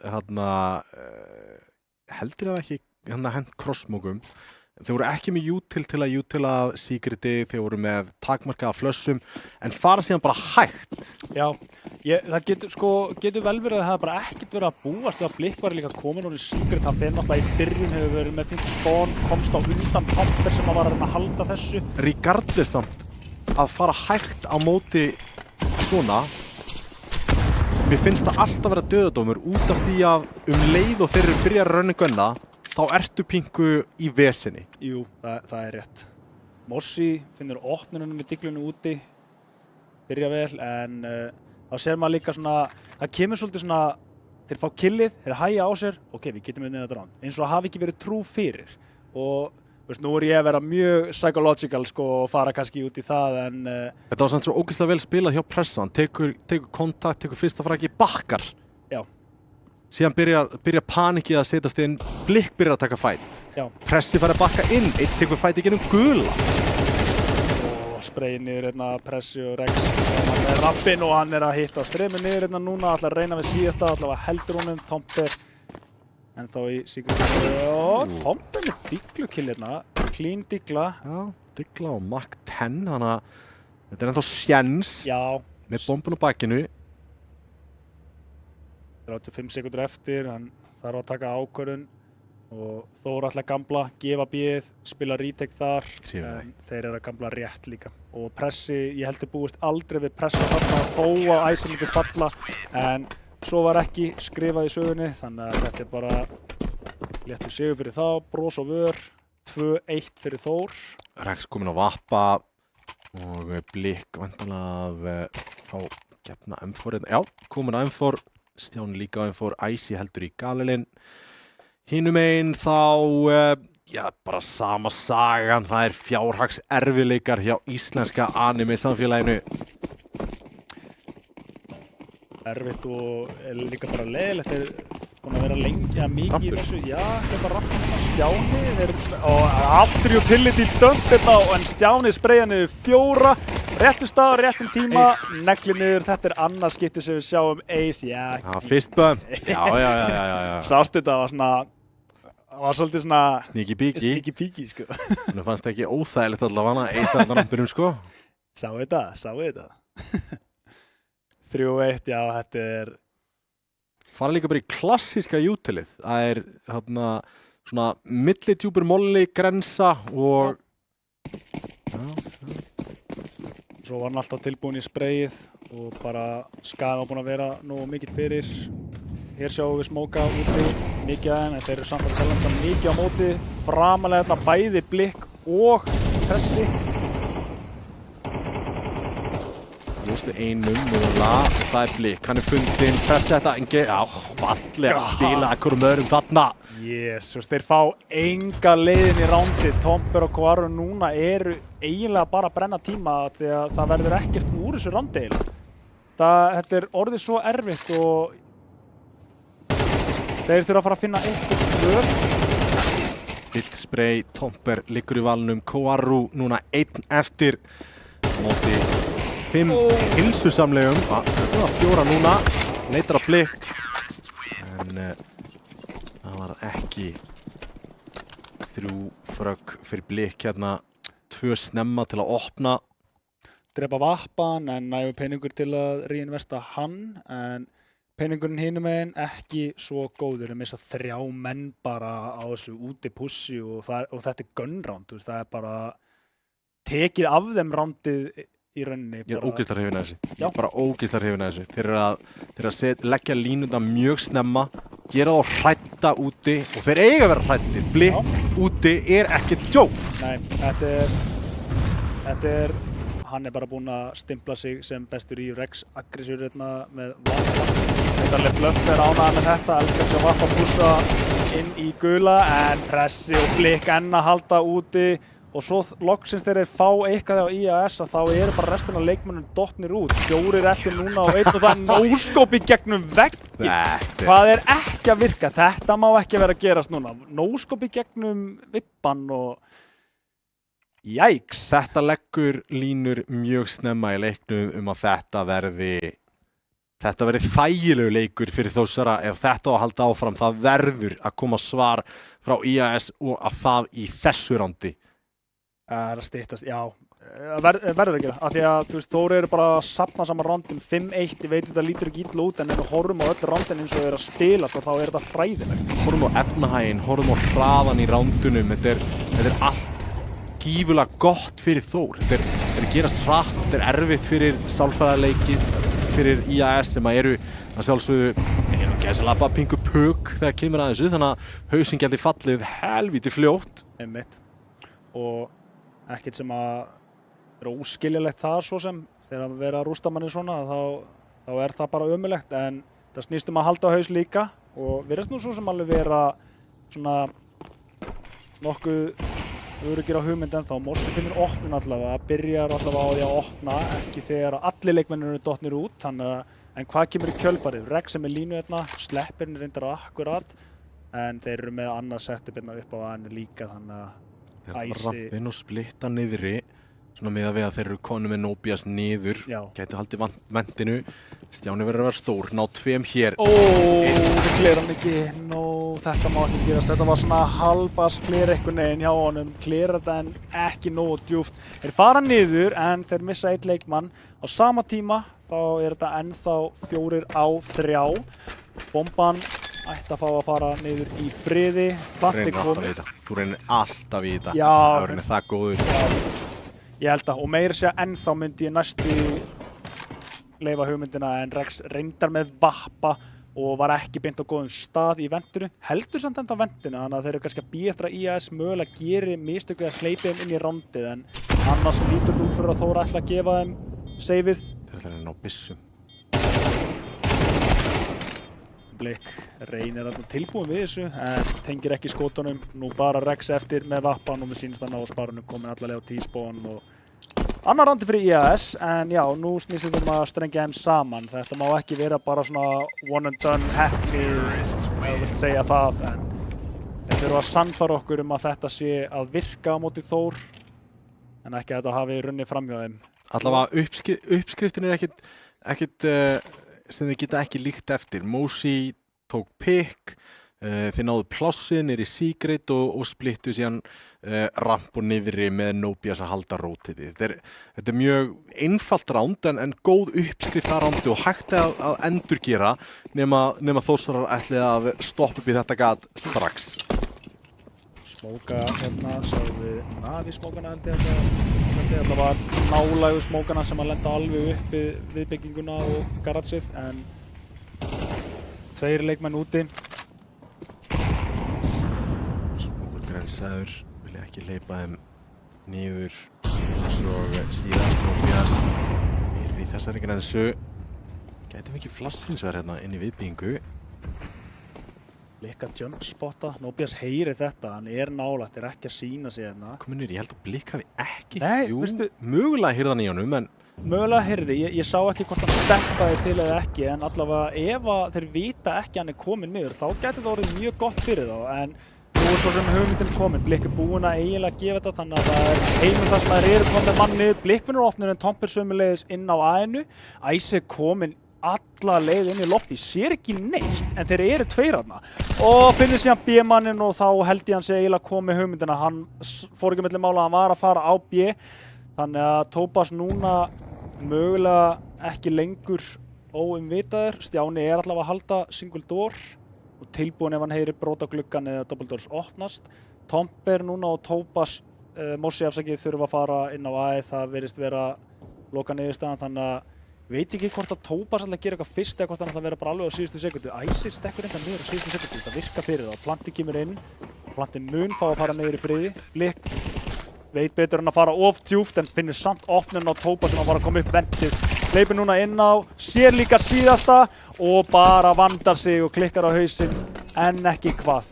heldur það ekki hent cross-smokeum. Þeir voru ekki með util til að utila secreti, þeir voru með takmarkaða flössum, en fara síðan bara hægt. Já, það getur vel verið að það bara ekkert verið að búast við að Blik var líka komin úr í secret. Hann fyrir náttúrulega í byrjun, hefur verið með fint spawn, komst á undan Tomper sem var að reyna að halda þessu. Regardless samt að fara hægt á móti svona, mér finnst það alltaf vera döðadómur út af því að leið og þeir eru byrjað að rönna gunna, þá ertu pingu í vesinni. Jú, það er rétt. Mossi finnur opnunum með diglunum úti, byrja vel, en þá sér maður líka svona, það kemur svolítið svona, þeir fá killið, þeir hægja á sér, ok, við getum unnið þetta round. Eins og hafi ekki verið trú fyrir. Og nú ég að vera mjög psychological og fara kannski út í það, en þetta var samt svo ógeðslega vel spilað hjá pressan, tekur kontakt, tekur fyrsta fragi, bakkar. Já. Síðan byrja panikið að setjast inn, Blik byrjar að taka fight. Já. Pressi fara að bakka inn, einn tekur fight í gennum gula. Og spreyið niður Pressi og Rex. Hann er rappinn og hann er að hitta á stremi niður núna, ætla að reyna við síðasta, ætla að heldur honum, Tomper. En þá í Sigurður. Og Tomper með diglukill clean digla. Já, digla og Mach 10, þannig að þetta er ennþá sjens. Já. Með bombun á bakinu. 35 sekundur eftir, hann þarf að taka ákvörðun og Þór ætla að gambla, gefa bíð, spila retake þar, en þeir eru að gambla rétt líka. Og Pressi, ég heldur búist aldrei við Pressi að falla, þó að Æsir myndi falla, en svo var ekki skrifað í sögunni, þannig að þetta er bara léttur sigur fyrir þá, bros og vör, 2-1 fyrir Þór. Rex komin á vappa og Blik vantanlega að fá gefna M4. Já, komin á M4. Stjáni líka á M4, Æsi heldur í Galilinn. Hinum einn þá, bara sama sagan, það er fjárhags erfiðleikar hjá íslenska anime samfélaginu. Erfitt og líka bara leiðilegt, þeir búin að vera lengi mikið í þessu. Já, þetta er bara rappin á Stjáni, og aftur utility dump en Stjáni spreyja niður 4. Réttum stað, réttum tíma, negli niður, þetta er annars skipti sem við sjáum Ace, já. Fist bump, já. Sást þetta var svolítið svona sneaky peeky, sko. Nú fannst ekki óþægilegt allavega Ace þarna rampurum, sko. Sáu þetta. 3-1, já, þetta er... Fara líka bara í klassíska utilið. Það er svona millidjúpur molli, grensa og... Svo var hann alltaf tilbúin í spreyið og bara skaðið var búin að vera nógu mikill fyrir. Hér sjáum við smóka úti, mikið aðeins, en þeir eru samt að selja mikið á móti. Framalega þetta bæði Blik og Pressi. Ljóst við einum mögulega og það er Blik. Hann er fundinn, Pressi þetta, fallega spila ekkur öðrum þarna. Jesus, þeir fá enga leiðin í rándi. Tomper og Kvaru núna eru eiginlega bara að brenna tíma því að það verður ekkert úr þessu rándi eiginlega. Þetta er orðið svo erfitt og þeir þurfa að fara að finna eitthvað svör. Bildspray, Tomper liggur í valnum, Kvaru núna 1 eftir. Móti 5 hilsusamlegum. Það var 4 núna, leitar að Blik. En það var ekki 3 frögg fyrir Blik hérna, 2 snemma til að opna. Drepa vappan en nægur peningur til að reinvesta hann, en peningurinn hinum meginn ekki svo góður. Þeir missa 3 menn bara á þessu úti pussi og þetta er gun round, það er bara tekið af þeim rándið í rauninni. Ég ógeðslega hrifinn af þessu. Ég bara ógeðslega hrifinn af þessu. Þeir eru að leggja línuna mjög snemma, gera þá hrædda úti og þeir eiga að vera hræddir. Blikk úti ekki djók. Nei, hann bara búinn að stimpla sig sem bestur í Rex aggressífur með Vappa. Þetta Bluff ánægður með þetta, elskar sér Vappa pússa inn í gula en pressi og Blikk enn að halda úti. Og svo loksins þegar þeir fá eitthvað á IAS að þá bara restina af leikmönnum dottnir út. 4 eftir núna og 1 og það nóskópi gegnum vegginn. Hvað ekki að virka? Þetta má ekki vera að gerast núna. Nóskópi gegnum vippan og jæks. Þetta leggur línur mjög snemma í leiknum að þetta verði þægilegu leikur fyrir Þórsara. Ef þetta á að halda áfram, það verður að koma svar frá IAS og að það í þessu rándi. Það að styttast, já, verður að gera, af því að Þórir eru bara að safna saman rándum 5-1, ég veit þetta lítur ekki illa út en ef við horfum á öll rándin eins og þeir að spila þá þetta hræðilegt. Horfum á efnahaginn, horfum á hraðan í rándunum, þetta allt gífulega gott fyrir Þór. Þetta gerast hratt, þetta erfitt fyrir sálfræðarleiki, fyrir IAS sem eru að sjálfsögðu gæðslega bara pingu pök þegar kemur að þessu, þannig að hausinn gæti fallið helvíti fljótt. Einmitt. Og ekkert sem að vera óskiljulegt það svo sem þegar að vera að rústa manni svona þá það bara ömurlegt en það snýst að halda á haus líka og virðist nú svo sem alveg vera svona nokkuð öruggir á hugmynd en þá Mossi finnur opnun allavega, byrjar allavega á því að opna ekki þegar allir leikmennir eru dottnir út en hvað kemur í kjölfarið? Rex sem línu sleppirinn reyndar akkurat en þeir eru með annað setup upp á hann líka þannig að þeir ætla að rappin og splitta niðri svona með að þeir eru konu með Nóbías niður gæti haldið vendinu Stjáni verður að vera stór, ná 2 hér það klera hann ekki þetta má ekki gerast, þetta var svona halvas klera einhvern veginn hjá honum klera þetta en ekki nógu djúpt þeir fara niður en þeir missa 1 leikmann á sama tíma þá þetta ennþá 4-3 bomban ætti að fá að fara niður í friði. Batti komið. Þú reynir alltaf í þetta. Já. Það reynir það góður. Ég held að, og meira segja ennþá myndi ég næstu leyfa hugmyndina en Rex reyndar með Vappa og var ekki beint á góðum stað í vendinu. Heldur samt enda á vendinu, þannig að þeir eru kannski að bíða eftir að IAS mögulega geri mistöku að hleypa þeim inn í rondið en annars lítur út fyrir að Þóra ætla að gefa þeim seifið. Þeir ætla að ná byssum. Blikk reynir að tilbúin við þessu en tengir ekki skótunum. Nú bara Rex eftir með Vappan og við sýnist að ná á sparunum komin allavega á T-spawn og annar randi fyrir IAS en já, nú snýst við að strengja þeim saman. Þetta má ekki vera bara svona one and done happy ef þú vilt segja það en þeir þurfa að sannfæra okkur að þetta sé að virka á móti Þór en ekki að þetta hafi runnið framhjá þeim. Allavega uppskriftin ekkert sem þið geta ekki líkt eftir. Mosi tók pick, þeir náðu plássi niður í Secret og splittu síðan ramp og niðri með Nóbías að halda rótið. Þetta mjög einfalt ránd en góð uppskrift að rándi og hægt að endurgera nema Þórsarar ætli að stoppa upp í þetta gat strax. Smóka hérna, sáum við Navi smókana held ég þetta var nálægur smókana sem að lenda alveg upp við bygginguna og garatsið en 2 leikmenn úti. Smókur grensaður, vilja ekki hleypa þeim niður og svo síðan Nóbías er í þessari grensu. Gætum við ekki flassinsverð hérna inn í viðbyggingu. Blikka jump spotta, Nóbías heyri þetta, hann nálægt, ekki að sína sig hérna. Komið niður, ég held að Blikk hafi ekki. Nei, jú, mögulega heyrði hann í honum, en... Mögulega heyrði, ég sá ekki hvort hann steppaði til eða ekki, en allavega ef þeir vita ekki að hann komin niður, þá gæti það orðið mjög gott fyrir þá, en nú svo sem hugmyndin komin, Blikk búinn að eiginlega gefa þetta, þannig að það heimum það sem þeir eru komin mann niður, Blikk finnur opnur en Tomper sömuleiðis inn á A-inu, Æsir komin alla leið inn í lobby, sér ekki neitt en þeir eru 2 þarna og finnir síðan B-mannin og þá held ég hann sé eiginlega komið hugmyndina, hann fór ekki milli mála að hann var að fara á B þannig að Tópas núna mögulega ekki lengur óumvitaður, Stjáni allavega að halda single door og tilbúin ef hann heyrir brota gluggan eða double doors opnast. Tomper núna og Tópas Mossi afsakið þurfa að fara inn á AE, það virðist vera loka niðurstaðan, þannig að veit ekki hvort að Tópas ætla að gera eitthvað fyrst eða hvort hann ætla að vera bara alveg á síðustu sekundu. Æsir stekkur enda niður á síðustu sekundu, það virkar fyrir það. Planti kemur inn, Planti mun fá að fara niður í friði. Blik veit betur en að fara of djúpt en finnur samt opnun á Tópas sem að fara að koma upp ventið. Hleypur núna inn á, sér líka síðasta og bara vandar sig og klikkar á hausinn, en ekki hvað.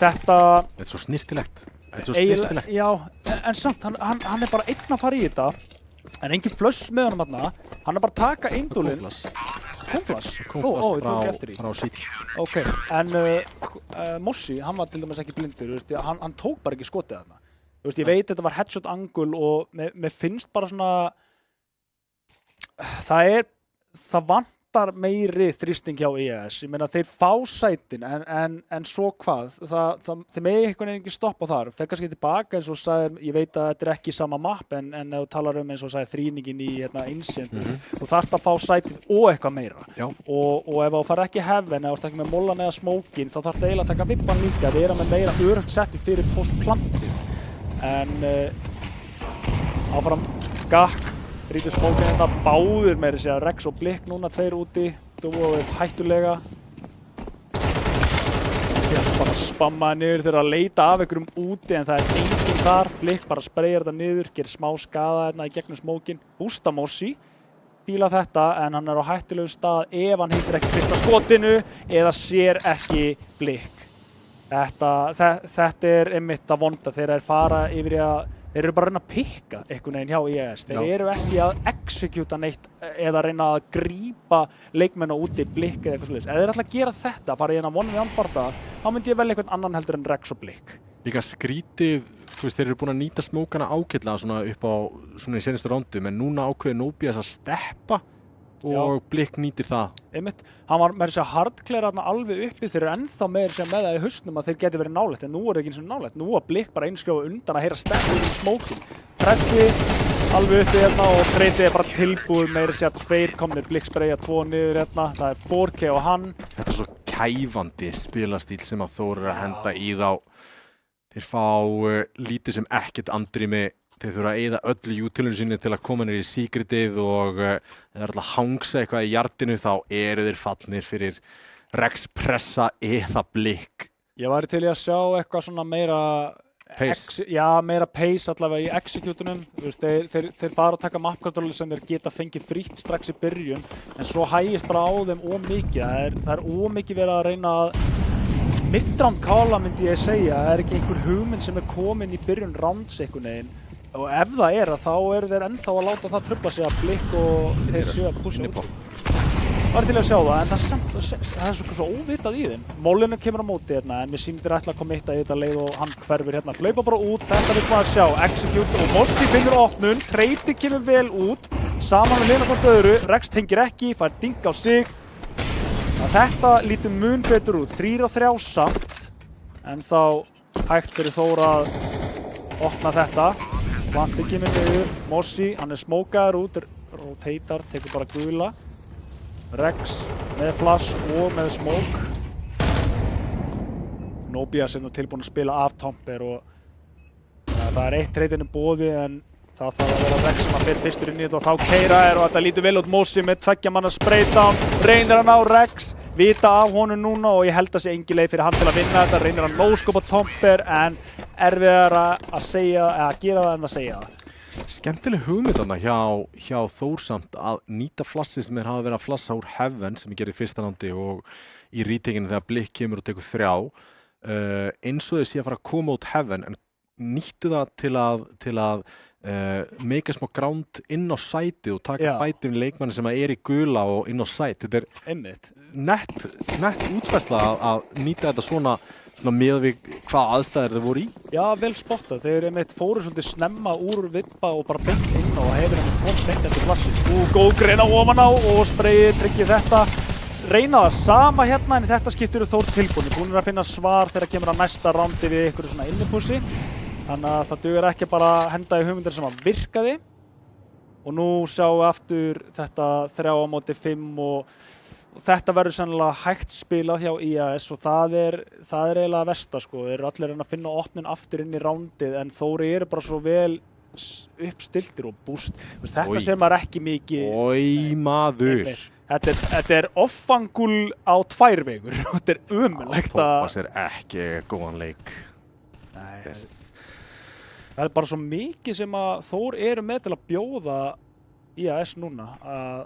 Þetta er svo snirtilegt. Já, en samt, hann er bara einn að fara í þetta. En engin flöss með honum þarna, hann er bara að taka eindúlinn. Kónflass? Ó, ég tók eftir því. Frá City. Ok, en Mossi, hann var til dæmis ekki blindur, hann tók bara ekki skotið þarna. Ég veit þetta var headshot angle og mér finnst bara svona, það vantar meiri þrýsting hjá EAS. Ég meina þeir fá sætin en svo hvað, þeir megi einhvern veginn ekki stoppa þar. Fer kannski tilbaka eins og sagðir, ég veit að þetta er ekki sama map en ef þú talar eins og sagðir þrýningin í Ancient, þú þarft að fá sætið og eitthvað meira. Og ef þú farið ekki heaven eða þú ert ekki með mollan eða smokin þá þarftu eiginlega að taka vippan líka, við erum með meira örugt setti fyrir postplantið. En áfram Gakk, rítur smókinn hérna, báðir meira segja, Rex og Blik núna tveir úti, Duo er hættulega. Ég bara spammaði niður þegar að leita af einhverjum úti en það er enginn þar, Blik bara spreyjar þetta niður, gerir smá skaða hérna í gegnum smókinn, bústa Mossi, bíla þetta en hann er á hættulegu stað ef hann hittir ekki fyrsta skotinu eða sér ekki Blik. Þetta er einmitt að vonda þegar þeir fara yfir í að þeir eru bara að reyna að pikka einhvern veginn hjá EAS. Þeir eru ekki að executa neitt eða reyna að grípa leikmenn úti, Blik eða eitthvað svoleiðis. Ef þeir ætla að gera þetta, fara í hérna one-on-one-bardaga, þá myndi ég velja einhvern annan heldur en Rex og Blik. Líka skrítið, þeir eru búin að nýta smókana ágætlega svona upp á svona í senustu rándum en núna ákveður Nobias að steppa og Blik nýtir það. Einmitt, hann var með þess að hardcleara þarna alveg uppi, þeir eru ennþá með það í hausnum að þeir geti verið nálægt, en nú er ekki eins og nálægt. Nú var Blik bara einskjáðu undan að heyra steppa í smókin. Pressi alveg uppi hérna og Freyti er bara tilbúið með þess að tveir komnir, Blik spreyja 2 niður hérna, það er 4K á hann. Þetta er svo kæfandi spilastíl sem að Þór er að henda í þá. Þeir fá lítið sem ekkert andrými. Þeir þurfa að eyða öllu utilinu sinni til að koma niður í secretið og þeir ætla að hangsa eitthvað í jardinu þá eru þeir fallnir fyrir Rex pressa eða Blik. Ég væri til í að sjá eitthvað svona meira meira pace allavega í executunum. Þeir fara að taka map control sem þeir geta fengið frítt strax í byrjun en svo hægist bara á þeim ómikið. Það er ómikið verið að reyna að mid-round kála myndi ég segja. Það er ekki einhver hugmynd sem er komin í byrjun rounds einhvern veginn. Og ef það er þá eru þeir ennþá að láta það trufla sig að Blik og þeir séu að pusha út. Það er til að sjá það, en það er svo óvitað í þeim. Mólinu kemur á móti hérna, en mér sýnist þeir ætla að kommitta í þetta leið og hann hverfur hérna. Hlaupa bara út, þetta vil maður sjá. Execute og Mossi finnur opnun, Treyti kemur vel út, saman við liðna hvort öðru. Rex tengir ekki, fær ding á sig. Þetta lítur mun betur út, 3-3 samt, en þá hægt fyrir Þór að opna þetta. Planti kemur niður, Mossi, hann er smókaður út, rotatar, tekur bara gula. Rex með flash og með smók. Nobias er nú tilbúin að spila af Tomper og það er eitt treytinn í boði en það þarf að vera Rex sem að fyrir fyrstur inn í þetta og þá keyra og þetta lítur vel út Mossi með 2 manna spraydown. Reynir hann á Rex, vita af honum núna og ég held að sé engin leið fyrir hann til að vinna þetta. Reynir hann no-scope á Tomper en erfiðara að segja, eða gera það en að segja það. Skemmtileg hugmynd þarna hjá Þór samt að nýta flassið sem hafa verið að flassa úr Heaven sem ég gerði í fyrsta landi og í retakinu þegar Blik kemur og tekur 3 eins og þau sé að fara að koma út Heaven en nýttu það til að meika smá ground inn á sætið og taka fætin leikmanni sem er í gula og inn á sæt. Þetta er nett útfærsla að nýta þetta svona með við hvað aðstæður þau voru í. Já, vel spottað. Þeir fóru svolítið snemma úr vippa og bara beint inn og hefur komið beint eftir flassi. Góð greina ofan á og sprayið tryggir þetta. Reyna það sama hérna en þetta skiptir Þór tilbúin. Búin að finna svar þegar kemur að næsta rándi við einhverju svona innipússi. Þannig að það dugur ekki bara að henda í hugmyndir sem að virkaði. Og nú sjáum við aftur þetta 3 á móti 5 og þetta verður sennilega hægt spilað hjá IAS og það er eiginlega versta sko. Þeir eru allir að finna opnin aftur inn í rándið en Þóri eru bara svo vel uppstiltir og búst. Þetta sem er ekki mikið. Maður. Þetta er offangul á 2 vegur. Þetta er ömurlegt að... Tópas er ekki góðan leik. Nei. Það er bara svo mikið sem að Þór eru með til að bjóða IAS núna að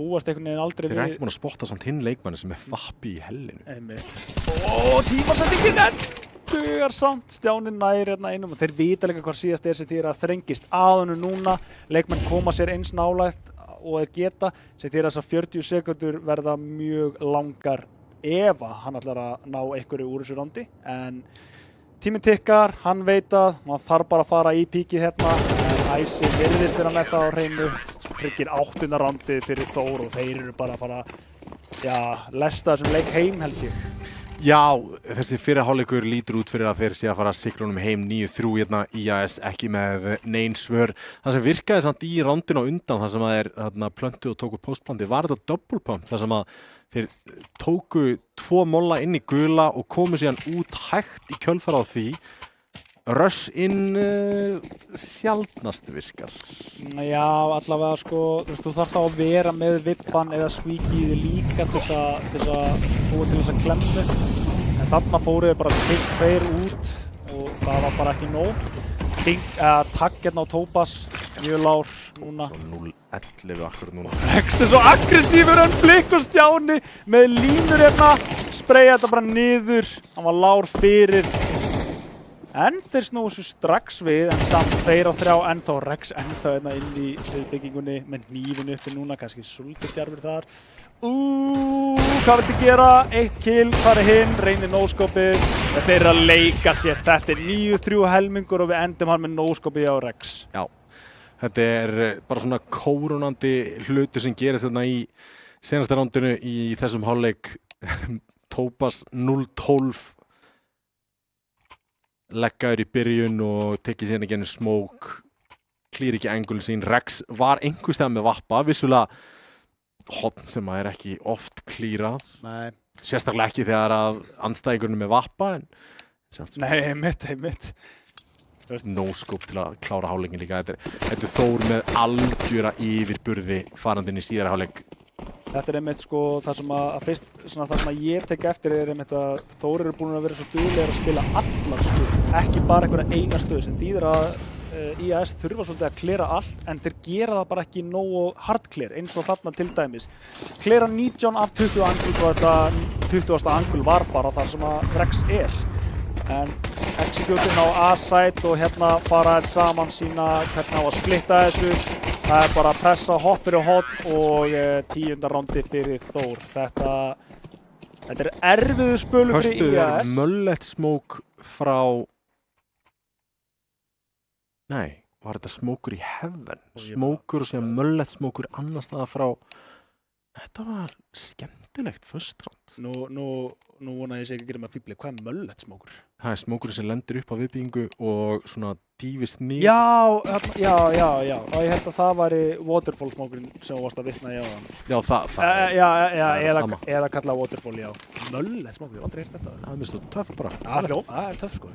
búast einhvern veginn aldrei við... Þeir eru ekki búin að spotta samt hinn leikmanni sem er fappi í hellinu. Einmitt. Tímasettingin dugar samt. Stjáni nær hérna einum og þeir vita líka hvað síðast sem þýðir að þrengist að honum núna. Leikmenn koma sér eins nálægt og geta sem þýðir þess að 40 sekúndur verða mjög langar ef hann ætlar að ná einhverju úr þessu rándi. En tíminn tikkar, hann veit að maður þarf bara að fara í píkið hérna. Æsi virðist vera með það á hreinu. Tryggir 8. rándið fyrir Þór og þeir eru bara að fara lesta þessum leik heim held ég. Já, þessi fyrri hálfleikur lítur út fyrir að þeir sé að fara að sigla honum heim 9-3 hérna IAS ekki með nein svör. Það sem virkaði samt í rándinu á undan þar sem að þeir plöntu og tóku postplandi var þetta double pump þar sem að þeir tóku 2 molla inn í gula og komu síðan út hægt í kjölfar á því. Rush inn sjaldnast virkar. Já, allavega sko, þú þarf þá að vera með vippan eða squeakyið líka til þess að búa til þess að klemmu. En þarna fóruðu bara 2 út og það var bara ekki nóg. Tagg hérna á Tópas, mjög lár núna. Svo 0-11 akkur núna. Rex er svo aggressífur en Blikk og Stjáni með línur hérna, spreyja þetta bara niður. Hann var lár fyrir. En þeir snúi svo strax við, en samt 2 á 3 ennþá Rex ennþá hérna inn í viðbyggingunni með hnífin uppi núna, kannski svolítið djarfur þar. Hvað viltu gera? 1 kill, þar er hinn, reynir nóskopið. Þeir eru að leika sér, þetta er 9-3 helmingur og við endum hann með nóskopið á Rex. Já, þetta er bara svona kóronandi hluti sem gerist þarna í senasta rándinu í þessum hálfleik. Tópas 0-12. Leggaður í byrjun og tekið síðan ekki ennum smoke, klýr ekki angulin sín. Rex var einhvers staðar með vappa, vissulega horn sem er ekki oft klýrað. Nei. Sérstaklega ekki þegar að andstæðingurinn með vappa. Nei, einmitt. No scope til að klára hálfleikin líka. Þetta er Þór með algjöra yfirburði farandinn í síðara hálfleik. Þetta er einmitt sko það sem að ég tek eftir er einmitt að Þór eru búin að vera svo duglegir að spila allar stöður, ekki bara einhverja eina stöðu sem þýðir að IAS þurfa svolítið að klera allt en þeir gera það bara ekki nógu hard clear eins og þarna til dæmis. Klera 19 af 20 angul og þetta 20. angul var bara þar sem að Rex er. En executin á A-side og hérna fara saman sína hvernig á að splitta þessu. Það er bara að pressa hopp fyrir hopp og 10. rándi fyrir Þór. Þetta er erfiður spölur fyrir IAS. Höstuður möllet smoke frá... Nei, var þetta smoker í heaven? Smoker og síðan möllet smoker annars staðar frá... Þetta var skemmtilegt first round. Nú vona ég sé ekki að gera með fíbli. Hvað er möllet smoker? Það er smokerinn sem lendir upp á viðbyggingu og svona dýfist niður. Já. Og ég held að það væri waterfall smokerinn sem þú varst að vitna í áðan. Já, það. Eða kalla waterfall, já. Möllet smoker, ég hef aldrei heyrt þetta. Það er mjög svo töff bara. Það er töff sko.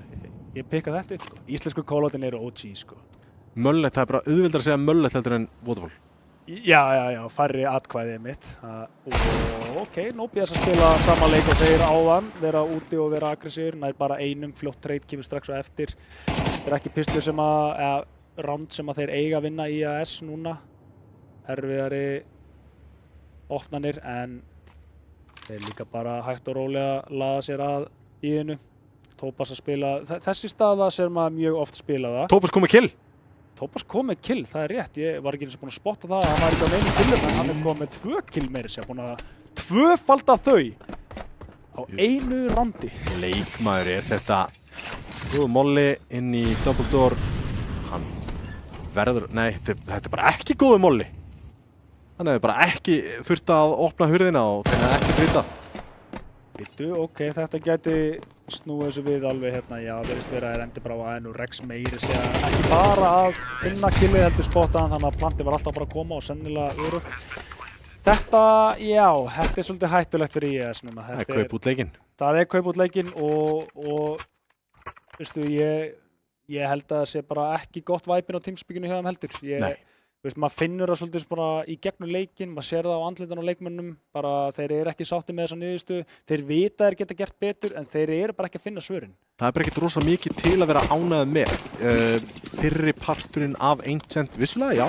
Ég pikka þetta upp sko. Íslensku kólátin eru OG sko. Möllet, það er bara auðveldar að segja möllet heldur en waterfall. Já, færri atkvæði mitt. Ok, Nóbías að spila sama leik og segir áðan, vera úti og vera aggressífur, nær bara einum, fljótt trade kemur strax á eftir. Það er ekki pistur sem round sem að þeir eiga að vinna í IAS núna. Erfiðari opnanir, en þeir líka bara hægt og rólega laða sér að í þinu. Tópas að spila, þessi staða sem maður mjög oft spila það. Tópas kom með kill! Tópas kom með kill, það er rétt. Ég var ekki eins og búinn að spotta það. Hann var ekki á neinu killum, en hann er komið með 2 kill meira sér. Búinn að 2-falda þau á einu randi. Leikmaður er þetta. Góð molli inn í double door. Hann verður... Nei, þetta er bara ekki góðu molli. Hann hefði bara ekki þurft að opna hurðina og þeir hefði ekki fritað. Bittu, ok, þetta gæti snúið þessu við alveg hérna, já, verðist vera að endi bara á aðeins og Rex meiri segja ekki bara að finna killið heldur spottaðan, þannig að planti var alltaf bara að koma og sennilega örugt. Þetta er svolítið hættulegt fyrir IES núna. Það kaup út leikinn. Það kaup út leikinn og veistu, ég held að það sé bara ekki gott væpinn á Teamspeakinu hjá þeim heldur. Veist, maður finnur það svolítið bara í gegnum leikinn, maður sér það á andlitan á leikmönnum, bara þeir eru ekki sáttið með þessa niðurstöðu, þeir vita þeir geta gert betur en þeir eru bara ekki að finna svörin. Það bara ekkert rosalega mikið til að vera ánægð með. Fyrri parturinn af Ancient, vissulega, já.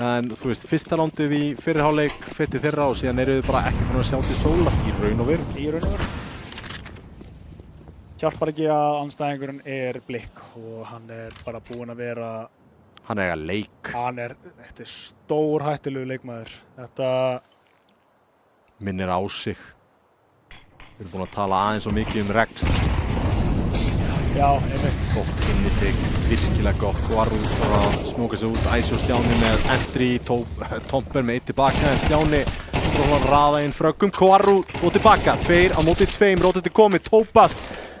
En þú veist, fyrsta rándið í fyrri hálfleik fetti þeirra og síðan eru þau bara ekki fann að sjá til sólar í raun og veru. Hjálpar ekki að andstæðingurinn Blikk og hann bara búinn að vera hann eiga leik. Þetta stór hættulegu leikmaður. Þetta minnir á sig. Við erum búin að tala aðeins og mikið Rex. Já, einmitt. Gott innitig, virkilega gott. Koarú bara að smóka sig út. Æsi og Stjáni með entry, Tomper með 1 tilbaka en Stjáni bara að raða inn fröggum. Koarú og tilbaka. 2 á móti 2, rótið er komið. Tópas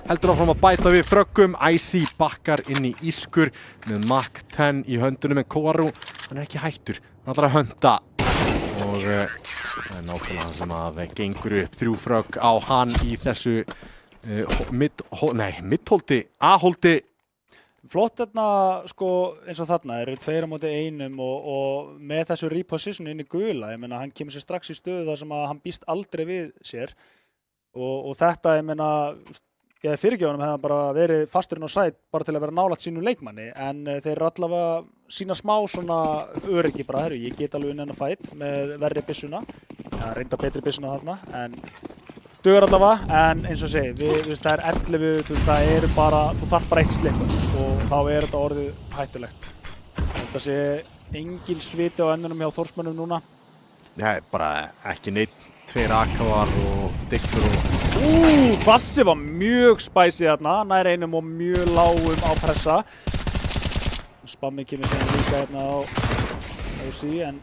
heldur áfram að bæta við fröggum. Æsi bakkar inn í ískur með Mach 10 í höndunum en Koarú, hann ekki hættur. Hann ætlar að hönda og það nákvæmlega hann sem að gengur upp 3 frögg á hann í þessu middholti, A-holti. Flott þarna, sko, eins og þarna, eru 2 á móti 1 og með þessu reposition inn í gula, ég meina, hann kemur sér strax í stöðu þar sem að hann býst aldrei við sér og þetta, ég meina, ég fyrirgefnum hefði bara verið fasturinn á sæt bara til að vera nálægt sínu leikmanni en þeir eru allavega sína smá svona öryggi bara, herru, ég get alveg inn að fæt með verri byssuna, reynda betri byssuna þarna, en dugur allavega, en eins og segi, það er 11, það eru bara, þú þarf bara 1 slip og þá er þetta orðið hættulegt. Þetta sé engin sviti á ennunum hjá Þórsmönnum núna. Nei, bara ekki neitt, 2 AKar og Diggfur og Vassi var mjög spicy þarna, nær einum og mjög lágum á pressa. Spammi kemur sem líka hérna á sí, en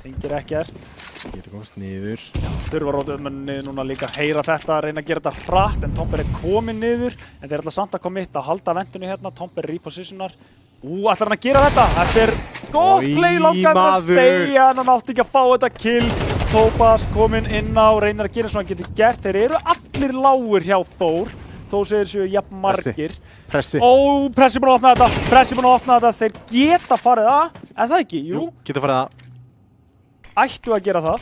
tengir ekkert. Getur komast niður. Þurfa rótuðmenni núna líka að heyra þetta, reyna að gera þetta hratt, en Tomper er komin niður, en þeir ætla samt að kommitt að halda vendunni hérna, Tomper repositionar. Ætlar hann að gera þetta? Þetta er gott play, langar að steigja, en hann átti ekki að fá þetta kill. Tópas kominn inn á, reynir að gera eins og hann getur gert. Þeir eru allir lágur hjá Þór, þó segir séu jafn margir. Pressi. Pressi búinn að opna þetta, þeir geta farið að, en það ekki, jú. Geta farið að. Ættu að gera það.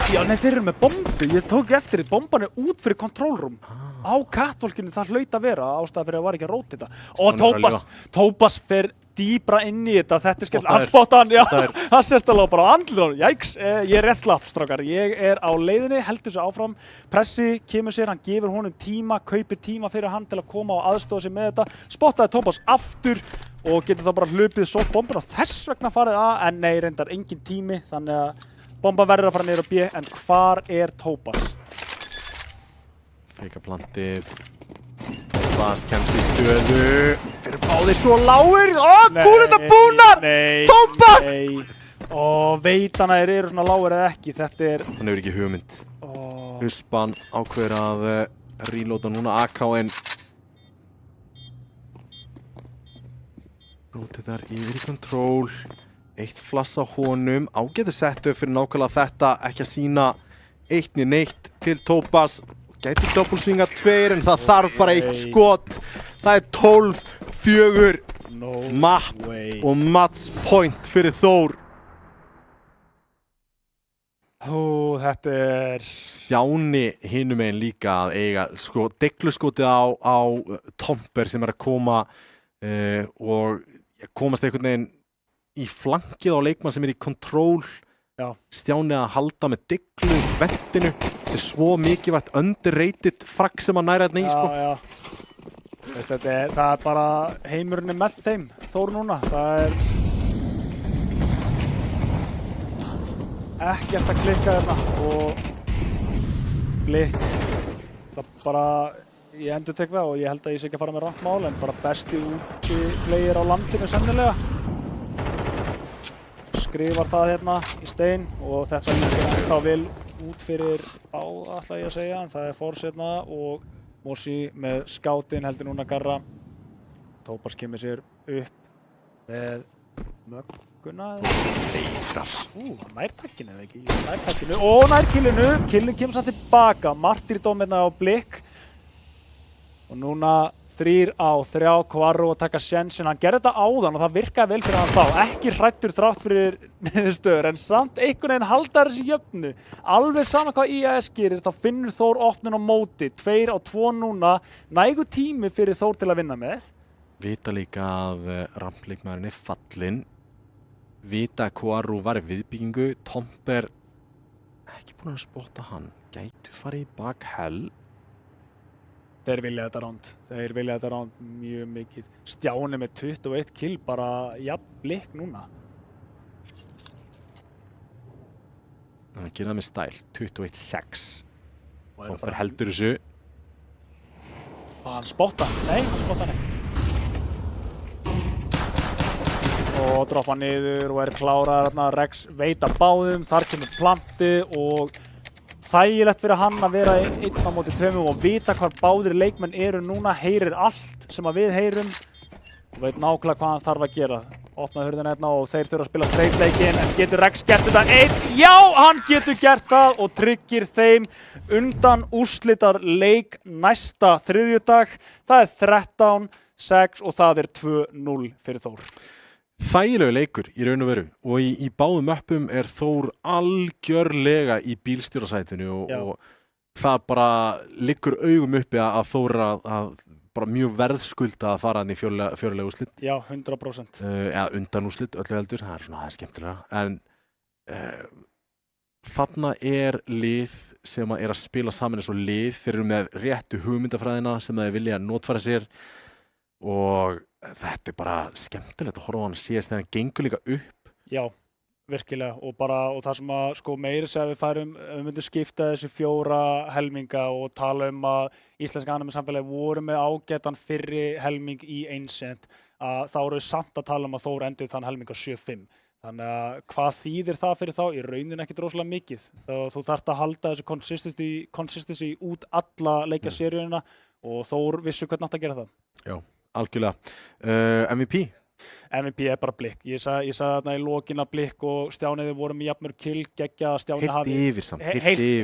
Já, nei, þeir eru með bombu. Ég tók eftir því, bomban er út fyrir control room. Á catwalkinu, það hlaut að vera ástæða fyrir að var ekki að róta þetta. Og Tópas fer dýbra inn í þetta. Þetta er skemmt. Hann spotta hann, já. Það sést alveg bara á andlunum. Jæks, ég er rétt slapp, strákar. Ég er á leiðinni, heldur þessu áfram. Pressi kemur sér, hann gefur honum tíma, kaupir tíma fyrir hann til að koma og aðstofa sig með þetta. Spottaði Tópas aftur og getur þá bara hlupið sótt bombun og þess vegna farið að, en nei, reyndar engin tími, þannig að bomban verður að fara niður á B, en hvar er Tópas? Feika plantið. Tópas kemst í stöðu. Þeir eru báðir svo lágir. Kúlita búnar! Tópas! Veit hann að þeir eru svona lágir eða ekki. Þetta er... Hann hefur ekki hugmynd. Uspan ákveður að reloada núna AK-in. Rótið þar yfir í control. 1 flass á honum. Ágæti settu fyrir nákvæmlega þetta. Ekki að sína 1 neitt til Tópas. Gæti doubleswinga 2 en það þarf bara 1 skot. Það er 12-4. Map og match point fyrir Þór. Þetta er... Stjáni hinum megin líka að eiga degluskotið á Tomper sem er að koma og komast einhvern veginn í flankið á leikmann sem er í control. Stjáni að halda með deglu vendinu. Þetta er svo mikilvægt underrated fragg sem að næra hérna í sko. Það er bara heimurinn er með þeim Þór núna. Það er ekkert að klikka hérna og Blikk. Það bara, ég endurtek það og ég held að ég sé ekki að fara með rangt mál en bara besti úti player á landinu sennilega. Skrifar það hérna í stein og þetta líka ennþá vel út fyrir báða ætla ég að segja en það er Force hérna og Morsi með skáttinn heldur núna Garra. Tópas kemur sér upp með mögguna. Nærtakkinu eða ekki? Nærtakkinu og nærkillinu. Killin kemur samt tilbaka. Martyrdóm hérna á Blikk. Og núna 3 á 3, Kvarú að taka sjensin. Hann gerði þetta áðan og það virkaði vel fyrir hann þá. Ekki hræddur þrátt fyrir niðurstöður, en samt einhvern veginn halda þessu jöfnu. Alveg sama hvað IAS gerir, þá finnur Þór opnun á móti. 2 á 2 núna. Nægur tími fyrir Þór til að vinna með. Vita líka að rampleikmaðurinn fallinn. Vita að Kvarú var í viðbyggingu. Tomper ekki búinn að spotta hann. Gætu farið í bakhell. Þeir vilja þetta ránd mjög mikið. Stjáni með 21 kill, bara jafn Blikk núna. Hann gerir það með stæl, 21-6. Tomper heldur þessu. Og hann spotta hann ekki. Og droppa niður og kláraður þarna. Rex veit að báðum, þar kemur plantið og þægilegt fyrir hann að vera 1 á móti 2 og vita hvar báðir leikmenn eru núna, heyrir allt sem að við heyrum og veit nákvæmlega hvað hann þarf að gera. Opna hurðina hérna og þeir þurfa að spila treyfleikin, en getur Rex gert þetta einn? Já, hann getur gert það og tryggir þeim undan úrslitar leik næsta þriðjudag. Það er 13-6 og það er 2-0 fyrir Þór. Þægilegu leikur í raun og veru og í báðum möppum er Þór algjörlega í bílstjórasætinu og það bara liggur augum uppi að Þór að bara mjög verðskulda að fara hann í fjórlega úrslit. Já, 100%. Eða undan úrslit öllu heldur, það er svona aðeins skemmtilega. En þarna er lið sem er að spila saman eins og lið. Þeir eru með réttu hugmyndafræðina sem þeir vilja notfæra sér og þetta er bara skemmtilegt að horfa á hann síðast þegar hann gengur líka upp. Já, virkilega og það sem að sko meira segja við myndum skipta þessi 4 helminga og tala að íslenska anime samfélagi voru með ágætan fyrri helming í Ancient að þá eru samt að tala að Þór endur þann helming á 7-5. Þannig að hvað þýðir það fyrir þá? Í rauninni ekkert rosalega mikið. Þú þarft að halda þessu consistency út alla leikjaseríuna og Þór vissu hvernig átt að gera það. Já. Algjörlega. MVP? MVP er bara Blikk. Ég sagði þarna í lokin að Blikk og Stjáni þau voru með jafnmörg kill, geggja að Stjáni hafi...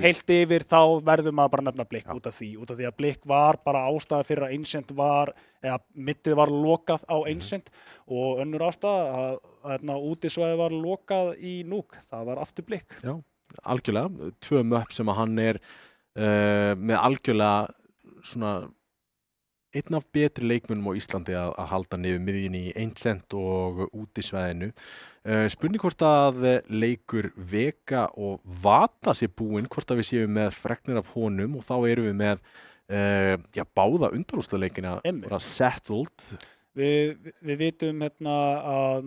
Heilt yfir þá verður maður bara nefna Blikk út af því að Blikk var bara ástæða fyrir að Ancient mittið var lokað á Ancient og önnur ástæða að útisvæði var lokað í Núk. Það var aftur Blikk. Já, algjörlega. 2 möpp sem að hann er með algjörlega svona einn af betri leikmönnum á Íslandi að halda niður miðjunni í Ancient og útisvæðinu. Spurning hvort að leikur Vega og Vata sé búinn, hvort að við séum með fregnir af honum og þá erum við með báða undanúrslitaleikina bara settled. Við vitum að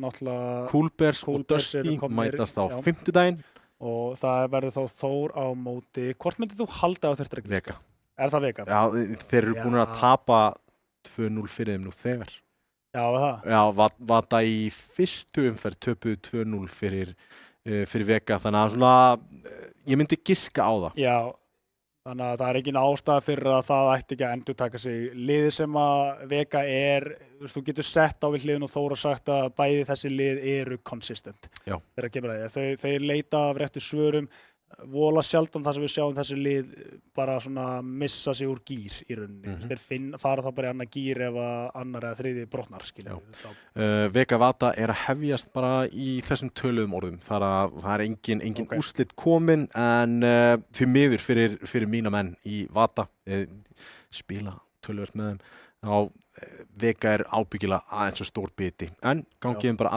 náttúrulega Kúlbers og Dusty mætast á fimmtudaginn og það verður þá Þór á móti. Hvort myndir þú halda á þessari reglu? Vega. Er það Vega? Já, þeir eru búin að tapa 2-0 fyrir þeim nú þegar. Já, það? Já, Vata í fyrstu umferð töpuðu 2-0 fyrir Vega, þannig að svona, ég myndi giska á það. Já, þannig að það er engin ástæða fyrir að það ætti ekki að endurtaka sig. Liðið sem að Vega þú getur sett á við hliðin og Þór sagt að bæði þessi lið eru consistent. Já. Þeir leita af réttu svörum. Vola sjaldan það sem við sjáum þessi lið bara svona missa sig úr gír í rauninni. Þeir fara þá bara í annar gír ef annar eða þriði brotnar. Vega Vata er að hefjast bara í þessum töluðum orðum. Það er engin úrslit komin en því miður fyrir mína menn í Vata spila töluvert með þeim. Vega er ábyggilega aðeins og stór biti en gangiðum bara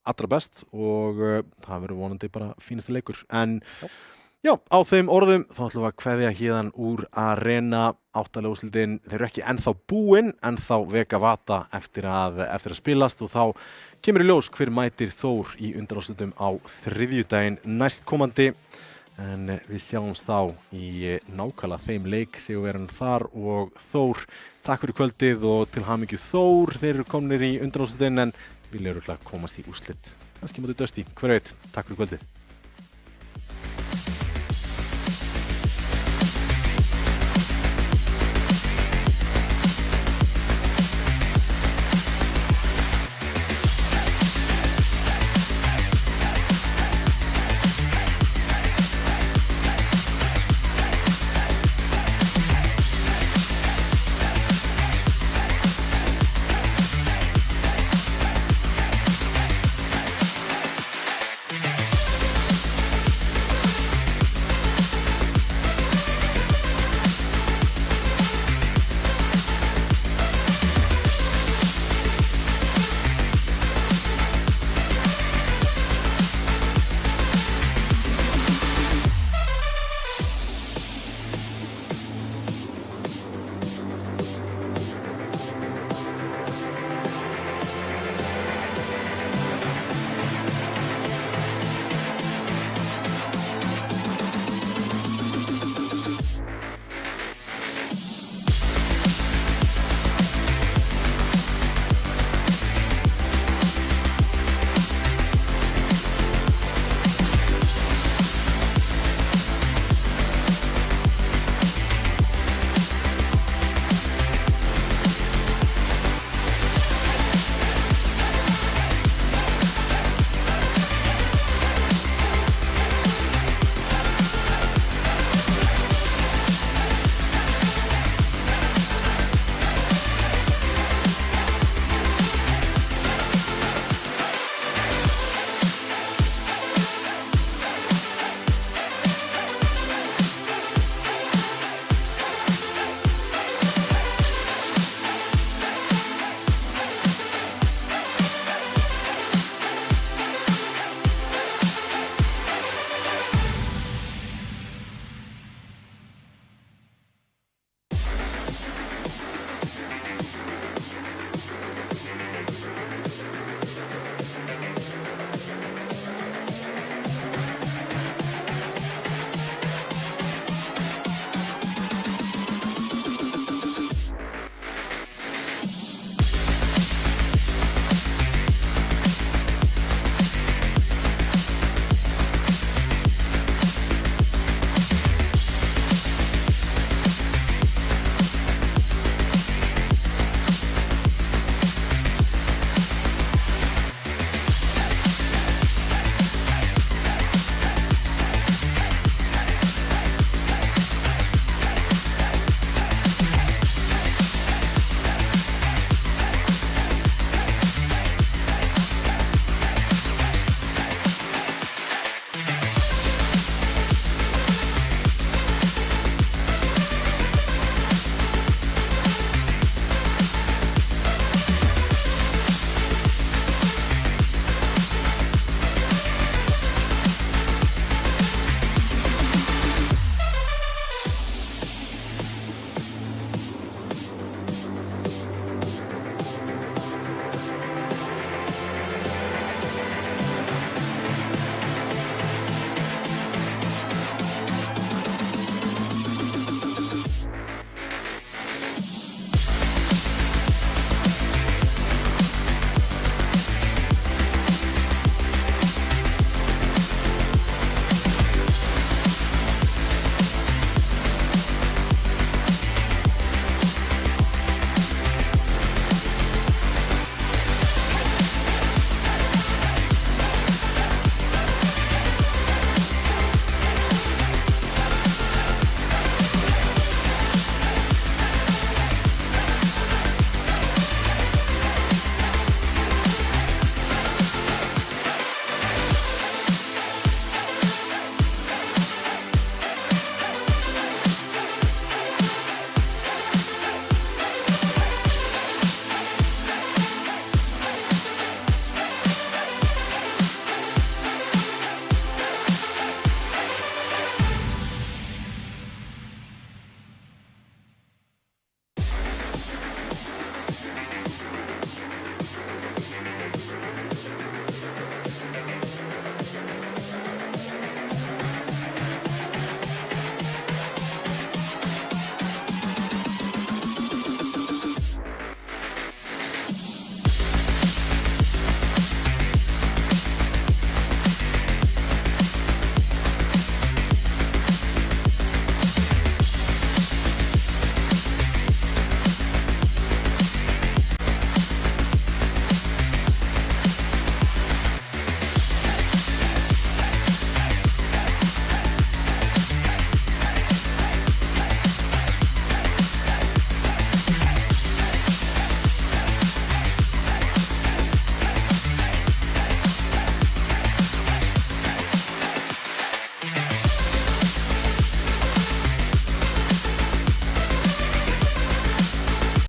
allra best og það verður vonandi bara fínasti leikur. En já, á þeim orðum þá ætlum við að kveðja héðan úr Arena 8. úrslitin. Þeir eru ekki ennþá búin, ennþá Vega Vata eftir að spilast og þá kemur í ljós hver mætir Þór í undanúrslitum á þriðjudaginn næstkomandi. En við sjáumst þá í nákvæmlega þeim leik, sigurvegarinn þar og Þór. Takk fyrir kvöldið og til hamingju Þór. Þeir eru komnir í undanúrslitin en vilja örugglega komast í úrslit. Kannski móti Dusty, hver veit. Takk fyrir kvöldið.